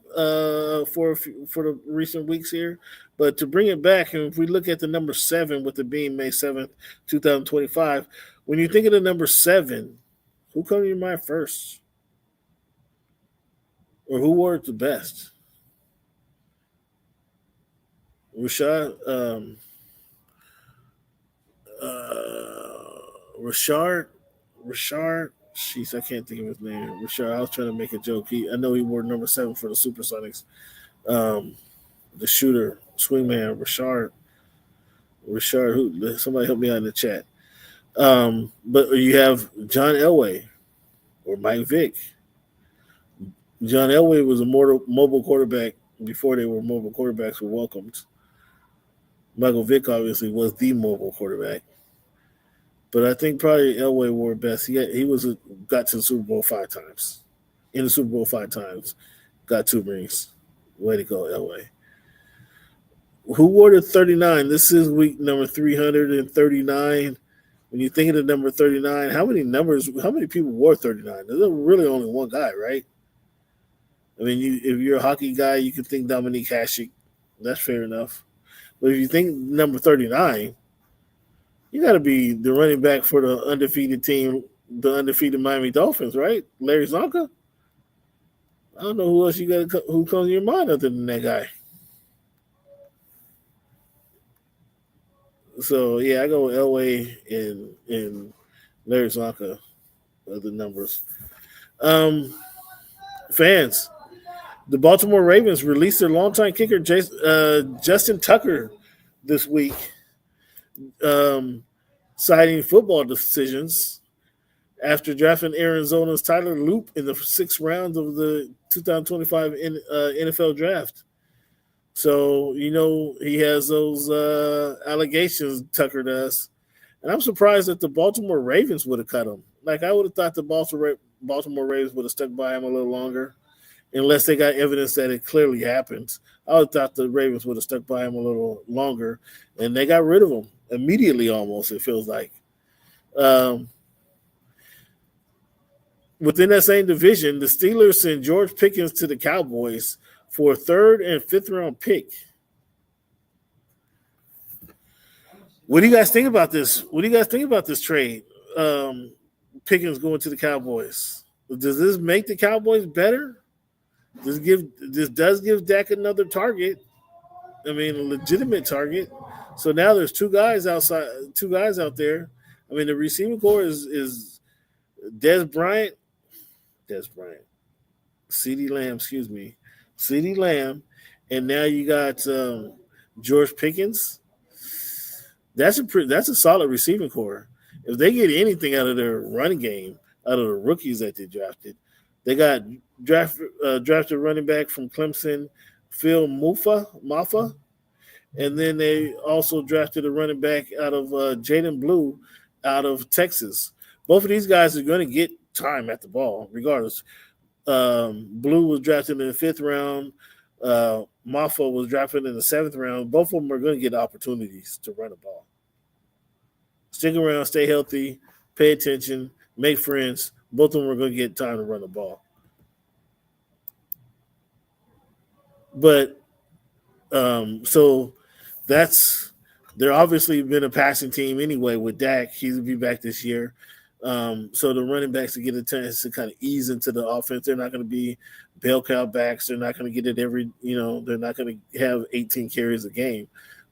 for the recent weeks here. But to bring it back, and if we look at the number 7 with it being May 7th, 2025, when you think of the number 7, who comes to your mind first? Or who wore it the best? Rashard, jeez, I can't think of his name. Rashard, I was trying to make a joke. I know he wore number 7 for the Supersonics. The shooter, swingman, Rashard, who? Somebody help me out in the chat. But you have John Elway or Mike Vick. John Elway was a mobile quarterback before they were mobile quarterbacks were welcomed. Michael Vick obviously was the mobile quarterback. But I think probably Elway wore best. He got to the Super Bowl 5 times. In the Super Bowl 5 times. Got 2 rings. Way to go, Elway. Who wore the 39? This is week number 339. When you think of the number 39, how many people wore 39? There's really only one guy, right? I mean, if you're a hockey guy, you can think Dominique Hasek. That's fair enough. But if you think number 39, you got to be the running back for the undefeated team, the undefeated Miami Dolphins, right? Larry Zonka? I don't know who else who comes to your mind other than that guy. So, yeah, I go with Elway and Larry Zonka, the numbers. Fans, the Baltimore Ravens released their longtime kicker, Justin Tucker, this week, citing football decisions after drafting Arizona's Tyler Loop in the 6th round of the 2025 NFL draft. So, he has those allegations, Tucker does. And I'm surprised that the Baltimore Ravens would have cut him. Like, I would have thought the Baltimore Ravens would have stuck by him a little longer, unless they got evidence that it clearly happened. I would have thought the Ravens would have stuck by him a little longer, and they got rid of him immediately almost, it feels like. Within that same division, the Steelers sent George Pickens to the Cowboys for a 3rd and 5th round pick. What do you guys think about this? What do you guys think about this trade? Pickens going to the Cowboys. Does this make the Cowboys better? This does give Dak another target. I mean, a legitimate target. So now there's 2 guys out there. I mean, the receiving core is CeeDee Lamb, and now you got George Pickens. That's a solid receiving core. If they get anything out of their running game, out of the rookies that they drafted, they got drafted running back from Clemson, Phil Maffa, and then they also drafted a running back out of Jaden Blue out of Texas. Both of these guys are going to get time at the ball, regardless. Blue was drafted in the 5th round. Maffa was drafted in the 7th round. Both of them are going to get opportunities to run the ball. Stick around, stay healthy, pay attention, make friends. Both of them are going to get time to run the ball. But so they're obviously been a passing team anyway with Dak. He'll be back this year. So the running backs to get a chance to kind of ease into the offense. They're not going to be bell cow backs. They're not going to get it they're not going to have 18 carries a game,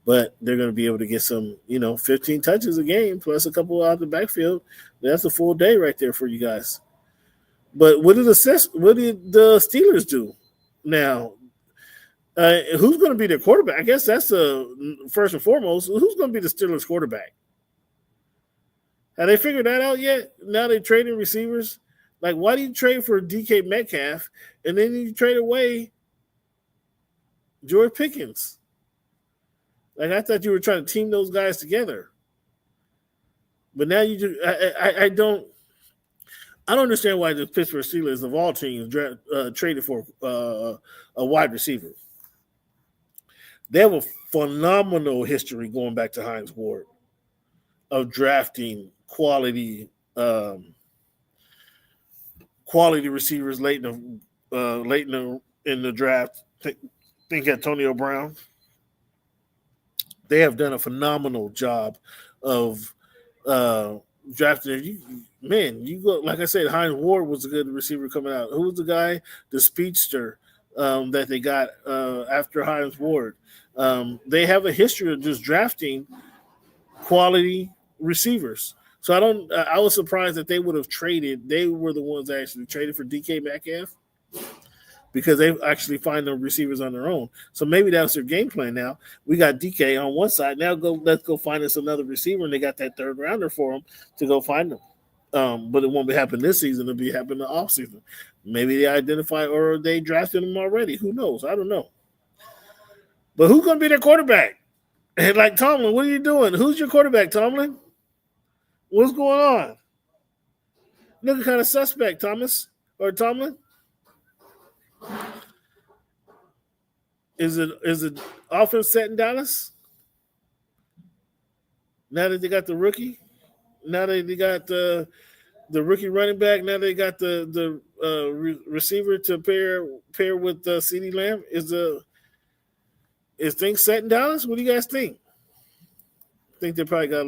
but they're going to be able to get some, 15 touches a game plus a couple out of the backfield. That's a full day right there for you guys. But what did the Steelers do? Now, Who's going to be their quarterback? I guess that's first and foremost. Who's going to be the Steelers quarterback? Have they figured that out yet? Now they're trading receivers. Like, why do you trade for DK Metcalf and then you trade away George Pickens? Like, I thought you were trying to team those guys together. But now you do. I don't understand why the Pittsburgh Steelers of all teams traded for a wide receiver. They have a phenomenal history going back to Hines Ward of drafting quality receivers late in the draft. Think Antonio Brown. They have done a phenomenal job of drafting. You go, like I said, Hines Ward was a good receiver coming out. Who was the guy, the speedster that they got after Hines Ward? They have a history of just drafting quality receivers. So I was surprised that they would have traded. They were the ones that actually traded for DK Metcalf because they actually find the receivers on their own. So maybe that's their game plan now. We got DK on one side. Now let's go find us another receiver, and they got that third rounder for them to go find them. But it won't be happening this season. It'll be happening the offseason. Maybe they identify or they drafted them already. Who knows? I don't know. But who's going to be their quarterback? And like Tomlin, what are you doing? Who's your quarterback, Tomlin? What's going on? Looking kind of suspect, Thomas or Tomlin. Is it offense set in Dallas? Now that they got the rookie, now that they got the rookie running back, now they got the receiver to pair with CeeDee Lamb. Is things set in Dallas? What do you guys think? I think they probably got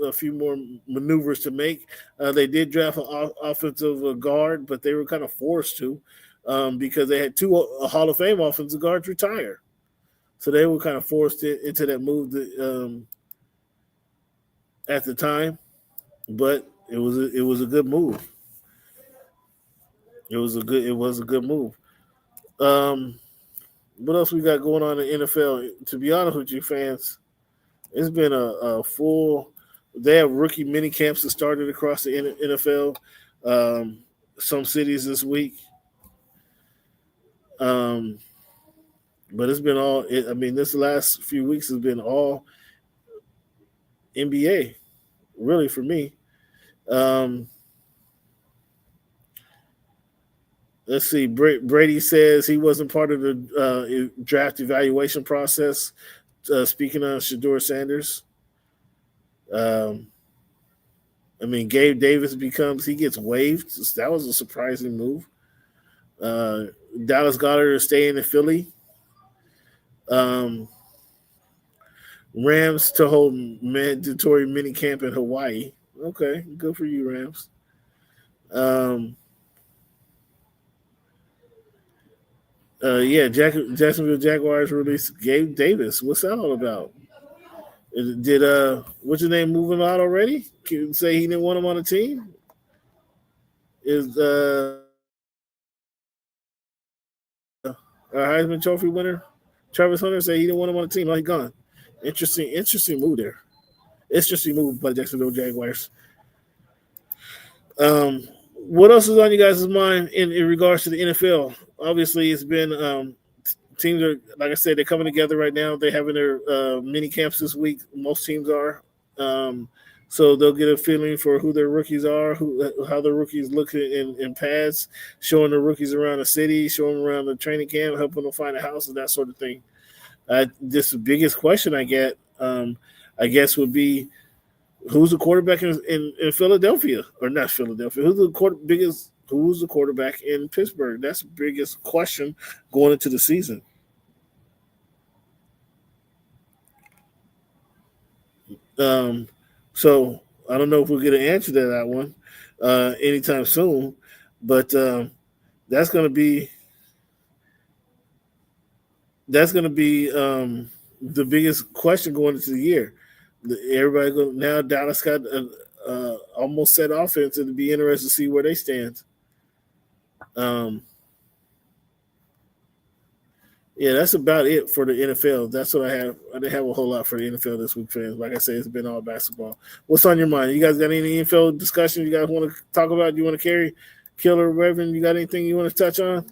a few more maneuvers to make. They did draft an offensive guard, but they were kind of forced to because they had two Hall of Fame offensive guards retire. So they were kind of forced into that move at the time. But it was a good move. It was a good move. What else we got going on in the NFL? To be honest with you, fans, it's been a full. They have rookie mini camps that started across the NFL. Some cities this week. But it's been all. This last few weeks has been all NBA, really for me. Let's see. Brady says he wasn't part of the draft evaluation process. Speaking of Shedeur Sanders, Gabe Davis gets waived. So that was a surprising move. Dallas Goedert is staying in Philly. Rams to hold mandatory minicamp in Hawaii. Okay, good for you, Rams. Jacksonville Jaguars released Gabe Davis. What's that all about? Did what's his name move him out already? Can you say he didn't want him on the team? Is our Heisman Trophy winner Travis Hunter say he didn't want him on the team? Oh, he's gone. Interesting move there. Interesting move by the Jacksonville Jaguars. What else is on you guys' mind in regards to the NFL? Obviously, it's been teams are, like I said, they're coming together right now. They're having their mini camps this week. Most teams are. So they'll get a feeling for who their rookies are, how the rookies look in pads, showing the rookies around the city, showing them around the training camp, helping them find a house and that sort of thing. This the biggest question I get, I guess, would be who's the quarterback in Philadelphia or not Philadelphia? Who's the quarterback in Pittsburgh? That's the biggest question going into the season. So I don't know if we'll get an answer to that one anytime soon, but that's going to be the biggest question going into the year. Now Dallas got almost set offense, and it'll be interesting to see where they stand. Yeah, that's about it for the NFL. That's what I have. I didn't have a whole lot for the NFL this week, fans. Like I said, it's been all basketball. What's on your mind? You guys got any NFL discussion you guys want to talk about? You want to carry Killer Reverend? You got anything you want to touch on?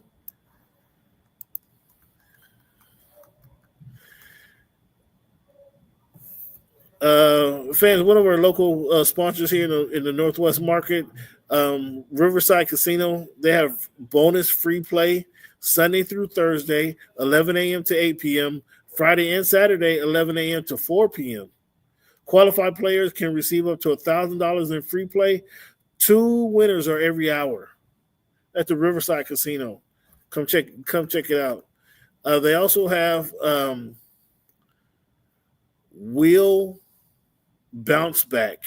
Fans, one of our local sponsors here in the Northwest market, Riverside Casino, they have bonus free play Sunday through Thursday, 11 a.m. to 8 p.m., Friday and Saturday, 11 a.m. to 4 p.m. Qualified players can receive up to $1,000 in free play. 2 winners are every hour at the Riverside Casino. Come check it out. They also have Wheel Bounce Back,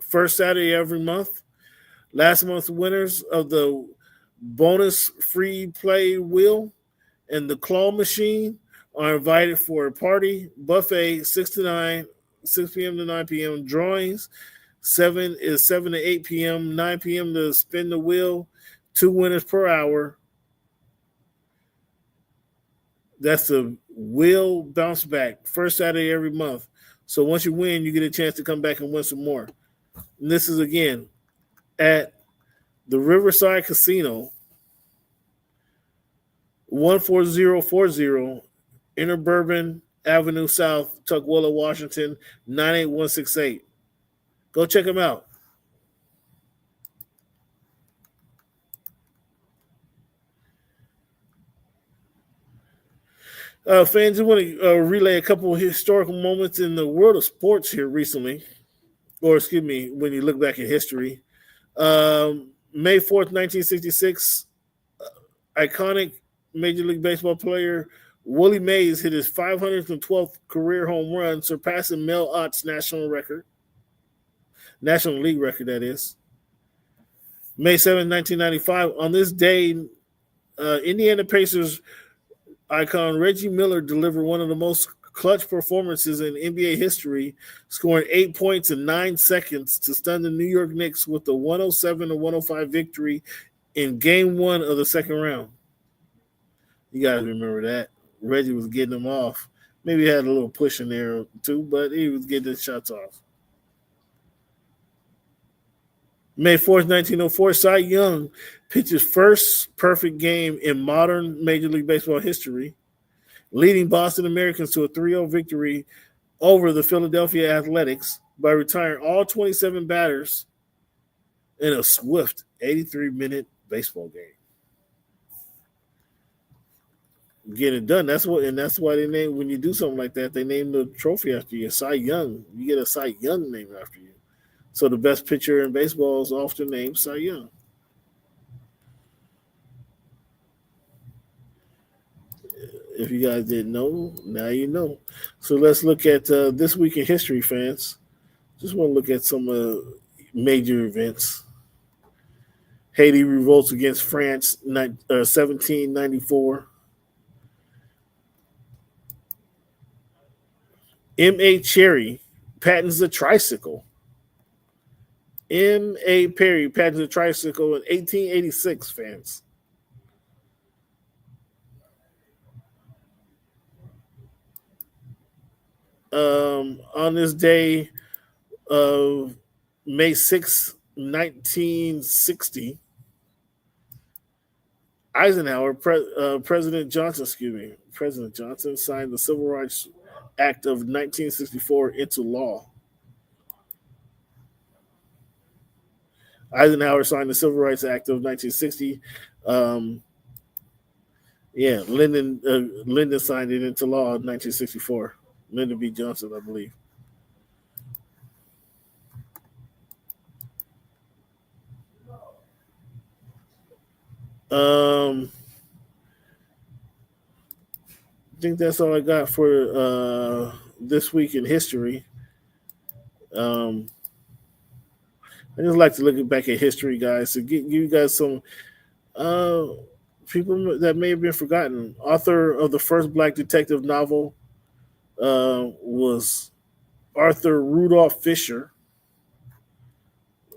first Saturday every month. Last month's winners of the bonus free play wheel and the claw machine are invited for a party buffet 6 p.m. to 9 p.m. Drawings 7 to 8 p.m. 9 p.m. to spin the wheel. 2 winners per hour. That's the wheel bounce back, first Saturday every month. So once you win, you get a chance to come back and win some more. And this is, again, at the Riverside Casino, 14040 Interbourbon Avenue South, Tukwila, Washington, 98168. Go check them out. Fans, I want to relay a couple of historical moments in the world of sports here recently, or excuse me, when you look back in history. May 4th, 1966, iconic Major League Baseball player Willie Mays hit his 512th career home run, surpassing Mel Ott's National League record, that is. May 7, 1995, on this day, Indiana Pacers icon Reggie Miller delivered one of the most clutch performances in NBA history, scoring 8 points in 9 seconds to stun the New York Knicks with a 107-105 victory in Game 1 of the second round. You guys remember that. Reggie was getting them off. Maybe he had a little push in there too, but he was getting his shots off. May 4th, 1904, Cy Young pitched his first perfect game in modern Major League Baseball history, leading Boston Americans to a 3-0 victory over the Philadelphia Athletics by retiring all 27 batters in a swift 83-minute baseball game. Get it done. That's why they name, when you do something like that, they name the trophy after you. Cy Young. You get a Cy Young name after you. So the best pitcher in baseball is often named Cy Young. If you guys didn't know, now you know. So let's look at this week in history, fans. Just want to look at some major events. Haiti revolts against France, 1794. M.A. Cherry patents a tricycle. M.A. Perry patents a tricycle in 1886, fans. On this day of May 6, 1960, President Johnson signed the Civil Rights Act of 1964 into law. Eisenhower signed the Civil Rights Act of 1960. Lyndon signed it into law in 1964. Lyndon B. Johnson, I believe. I think that's all I got for this week in history. I just like to look back at history, guys, to give you guys some people that may have been forgotten. Author of the first Black detective novel was Arthur Rudolph Fisher,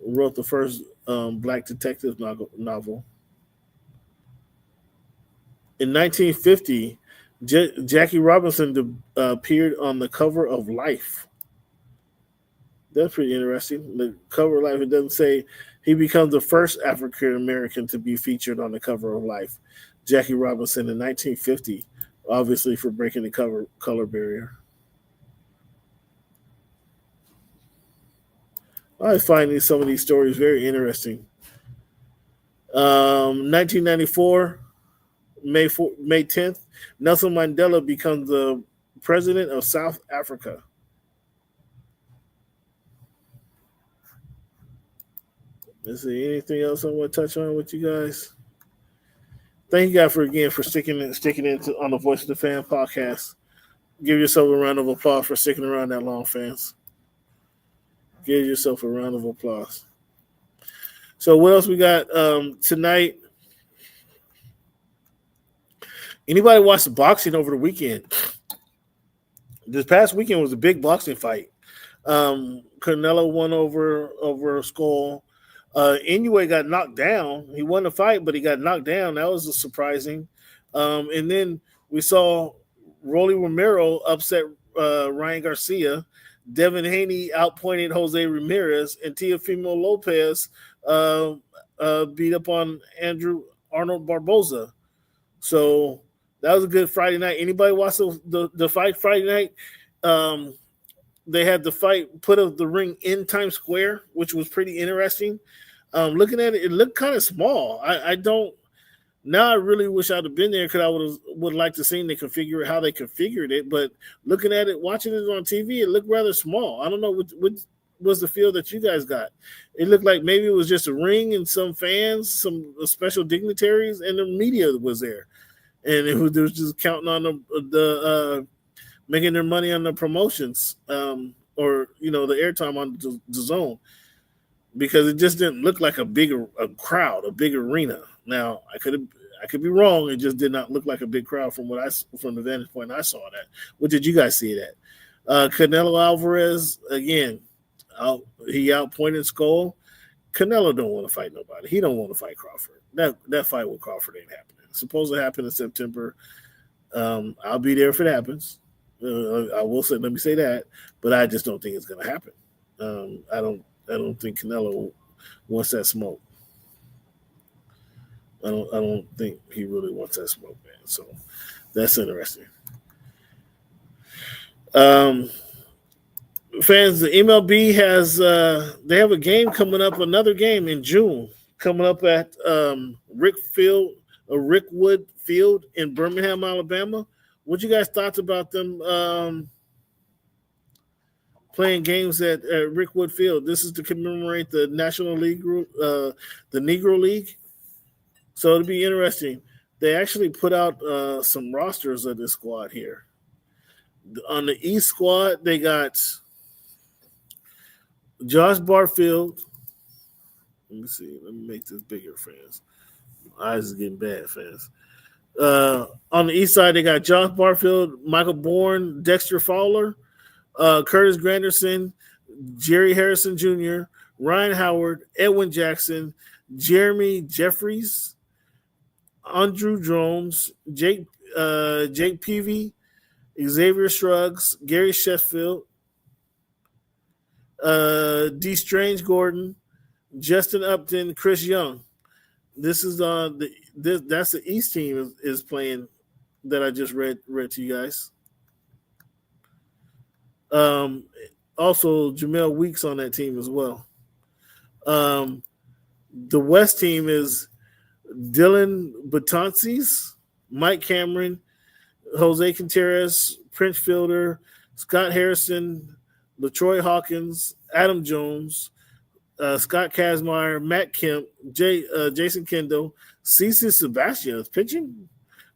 who wrote the first Black detective novel. In 1950, Jackie Robinson appeared on the cover of Life. That's pretty interesting. The cover of Life, it doesn't say he becomes the first African American to be featured on the cover of Life. Jackie Robinson in 1950, obviously for breaking the color barrier. I find some of these stories very interesting. 1994, May 10th, Nelson Mandela becomes the president of South Africa. Let's see, anything else I want to touch on with you guys? Thank you guys for sticking in on the Voice of the Fan podcast. Give yourself a round of applause for sticking around that long, fans. Give yourself a round of applause. So what else we got tonight? Anybody watch the boxing over the weekend? This past weekend was a big boxing fight. Canelo won over Skull. Inoue got knocked down. He won the fight, but he got knocked down. That was surprising. And then we saw Rolly Romero upset Ryan Garcia. Devin Haney outpointed Jose Ramirez, and Teofimo Lopez beat up on Arnold Barboza. So that was a good Friday night. Anybody watch the fight Friday night? They had the fight put up the ring in Times Square, which was pretty interesting. Looking at it, it looked kind of small. I really wish I'd have been there because I would like to see how they configured it. But looking at it, watching it on TV, it looked rather small. I don't know what was the feel that you guys got. It looked like maybe it was just a ring and some fans, some special dignitaries, and the media was there, and they was just counting on the making their money on the promotions, or the airtime on the zone, because it just didn't look like a crowd, a big arena. Now I could be wrong. It just did not look like a big crowd from the vantage point I saw that. What did you guys see it at? Canelo Alvarez again. He outpointed Skull. Canelo don't want to fight nobody. He don't want to fight Crawford. That fight with Crawford ain't happening. It's supposed to happen in September. I'll be there if it happens. I will say, let me say that, but I just don't think it's going to happen. I don't think Canelo wants that smoke. I don't think he really wants that smoke, man. So that's interesting. Fans, the MLB has they have a game coming up, another game in June coming up at Rickwood Field in Birmingham, Alabama. What you guys thoughts about them playing games at Rickwood Field? This is to commemorate the National League group, the Negro League. So it'll be interesting. They actually put out some rosters of this squad here. On the East squad, they got Josh Barfield. Let me see. Let me make this bigger, fans. My eyes is getting bad, fans. On the East side, they got Josh Barfield, Michael Bourne, Dexter Fowler, Curtis Granderson, Jerry Harrison Jr., Ryan Howard, Edwin Jackson, Jeremy Jeffries, Andrew Jones, Jake Peavy, Xavier Shrugs, Gary Sheffield, D. Strange Gordon, Justin Upton, Chris Young. This is that's the East team is playing that I just read to you guys. Also Jamel Weeks on that team as well. The West team is Dylan Betances, Mike Cameron, Jose Contreras, Prince Fielder, Scott Harrison, LaTroy Hawkins, Adam Jones, Scott Kazmaier, Matt Kemp, Jason Kendall, Cece Sebastian is pitching.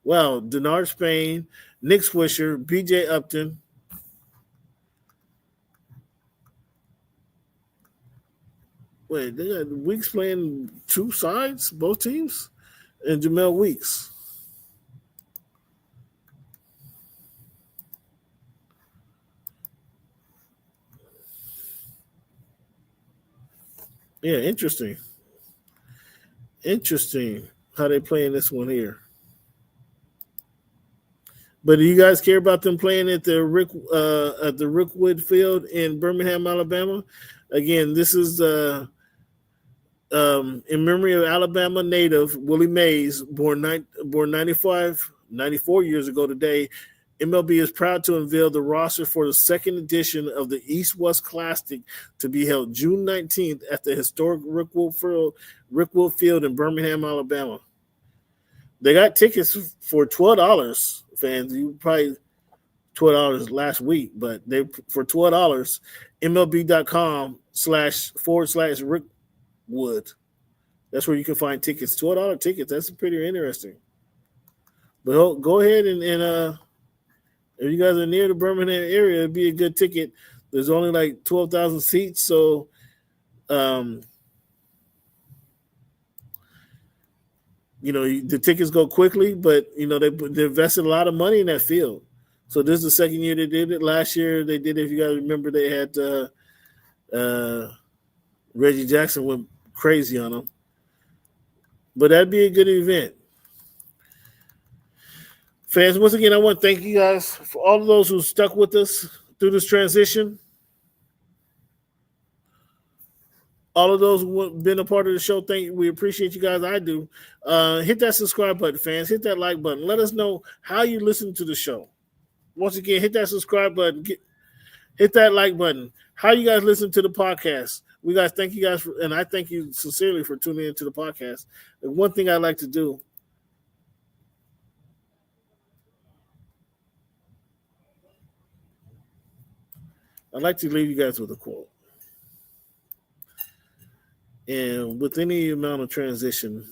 Wow, Denard Spain, Nick Swisher, BJ Upton. Wait, they got Weeks playing two sides, both teams, and Jamel Weeks. Yeah, interesting. Interesting how they playing this one here. But do you guys care about them playing at the Rickwood Field in Birmingham, Alabama? Again, this is in memory of Alabama native Willie Mays, born 94 years ago today. MLB is proud to unveil the roster for the second edition of the East-West Classic to be held June 19th at the historic Rickwood Field in Birmingham, Alabama. They got tickets for $12, fans. You probably $12 last week, but they for $12, MLB.com//Rickwood. That's where you can find tickets. $12 tickets. That's pretty interesting. But go ahead and if you guys are near the Birmingham area, it'd be a good ticket. There's only like 12,000 seats, so the tickets go quickly, but they invested a lot of money in that field. So this is the second year they did it. Last year they did it. If you guys remember, they had Reggie Jackson went crazy on them. But that'd be a good event. Fans, once again, I want to thank you guys for all of those who stuck with us through this transition. All of those who have been a part of the show, thank you. We appreciate you guys. I do. Hit that subscribe button, fans. Hit that like button. Let us know how you listen to the show. Once again, hit that subscribe button. Hit that like button. How you guys listen to the podcast. We guys thank you guys and I thank you sincerely for tuning into the podcast. And one thing I like to do, I'd like to leave you guys with a quote. And with any amount of transition,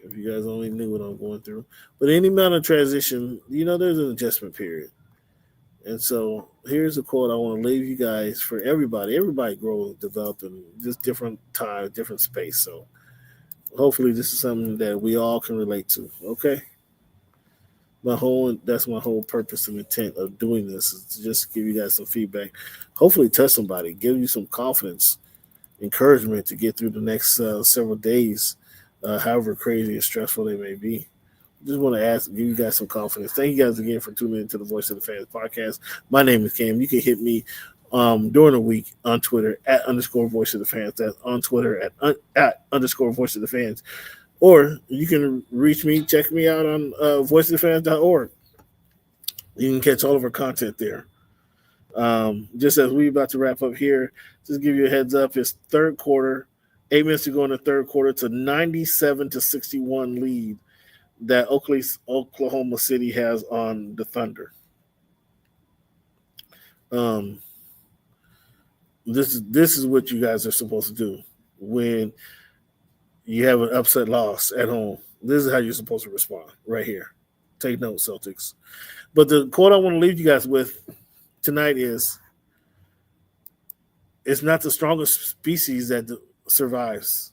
if you guys only knew what I'm going through, but any amount of transition, there's an adjustment period. And so here's a quote I want to leave you guys for everybody. Everybody grows, develop in just different time, different space. So hopefully this is something that we all can relate to. Okay. That's my whole purpose and intent of doing this is to just give you guys some feedback. Hopefully touch somebody, give you some confidence, encouragement to get through the next several days, however crazy and stressful they may be. Just want to give you guys some confidence. Thank you guys again for tuning into the Voice of the Fans podcast. My name is Cam. You can hit me during the week on Twitter at _Voice of the Fans. That's on Twitter at _Voice of the Fans. Or you can reach me, check me out on voiceofthefans.org. You can catch all of our content there. Just as we're about to wrap up here, just give you a heads up. It's third quarter, 8 minutes to go in the third quarter. It's a 97-61 lead that Oklahoma City has on the Thunder. This is what you guys are supposed to do when you have an upset loss at home. This is how you're supposed to respond right here. Take note, Celtics. But the quote I want to leave you guys with tonight is, it's not the strongest species that survives,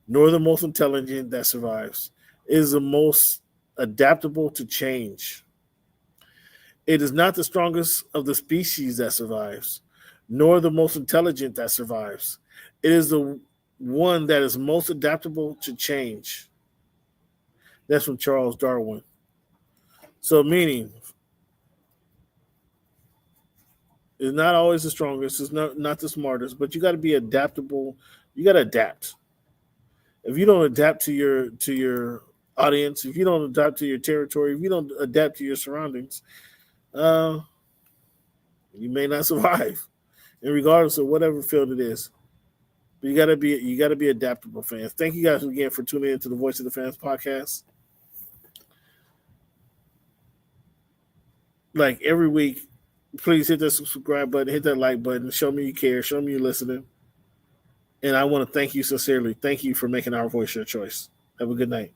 nor the most intelligent that survives. It is the most adaptable to change. It is not the strongest of the species that survives, nor the most intelligent that survives. It is the one that is most adaptable to change. That's from Charles Darwin. So meaning, it's not always the strongest, it's not the smartest, but you got to be adaptable. You got to adapt. If you don't adapt to your audience, if you don't adapt to your territory, if you don't adapt to your surroundings, you may not survive, and regardless of whatever field it is. But you gotta be adaptable, fans. Thank you guys again for tuning in to the Voice of the Fans podcast. Like every week, please hit that subscribe button, hit that like button, show me you care, show me you're listening. And I want to thank you sincerely. Thank you for making our voice your choice. Have a good night.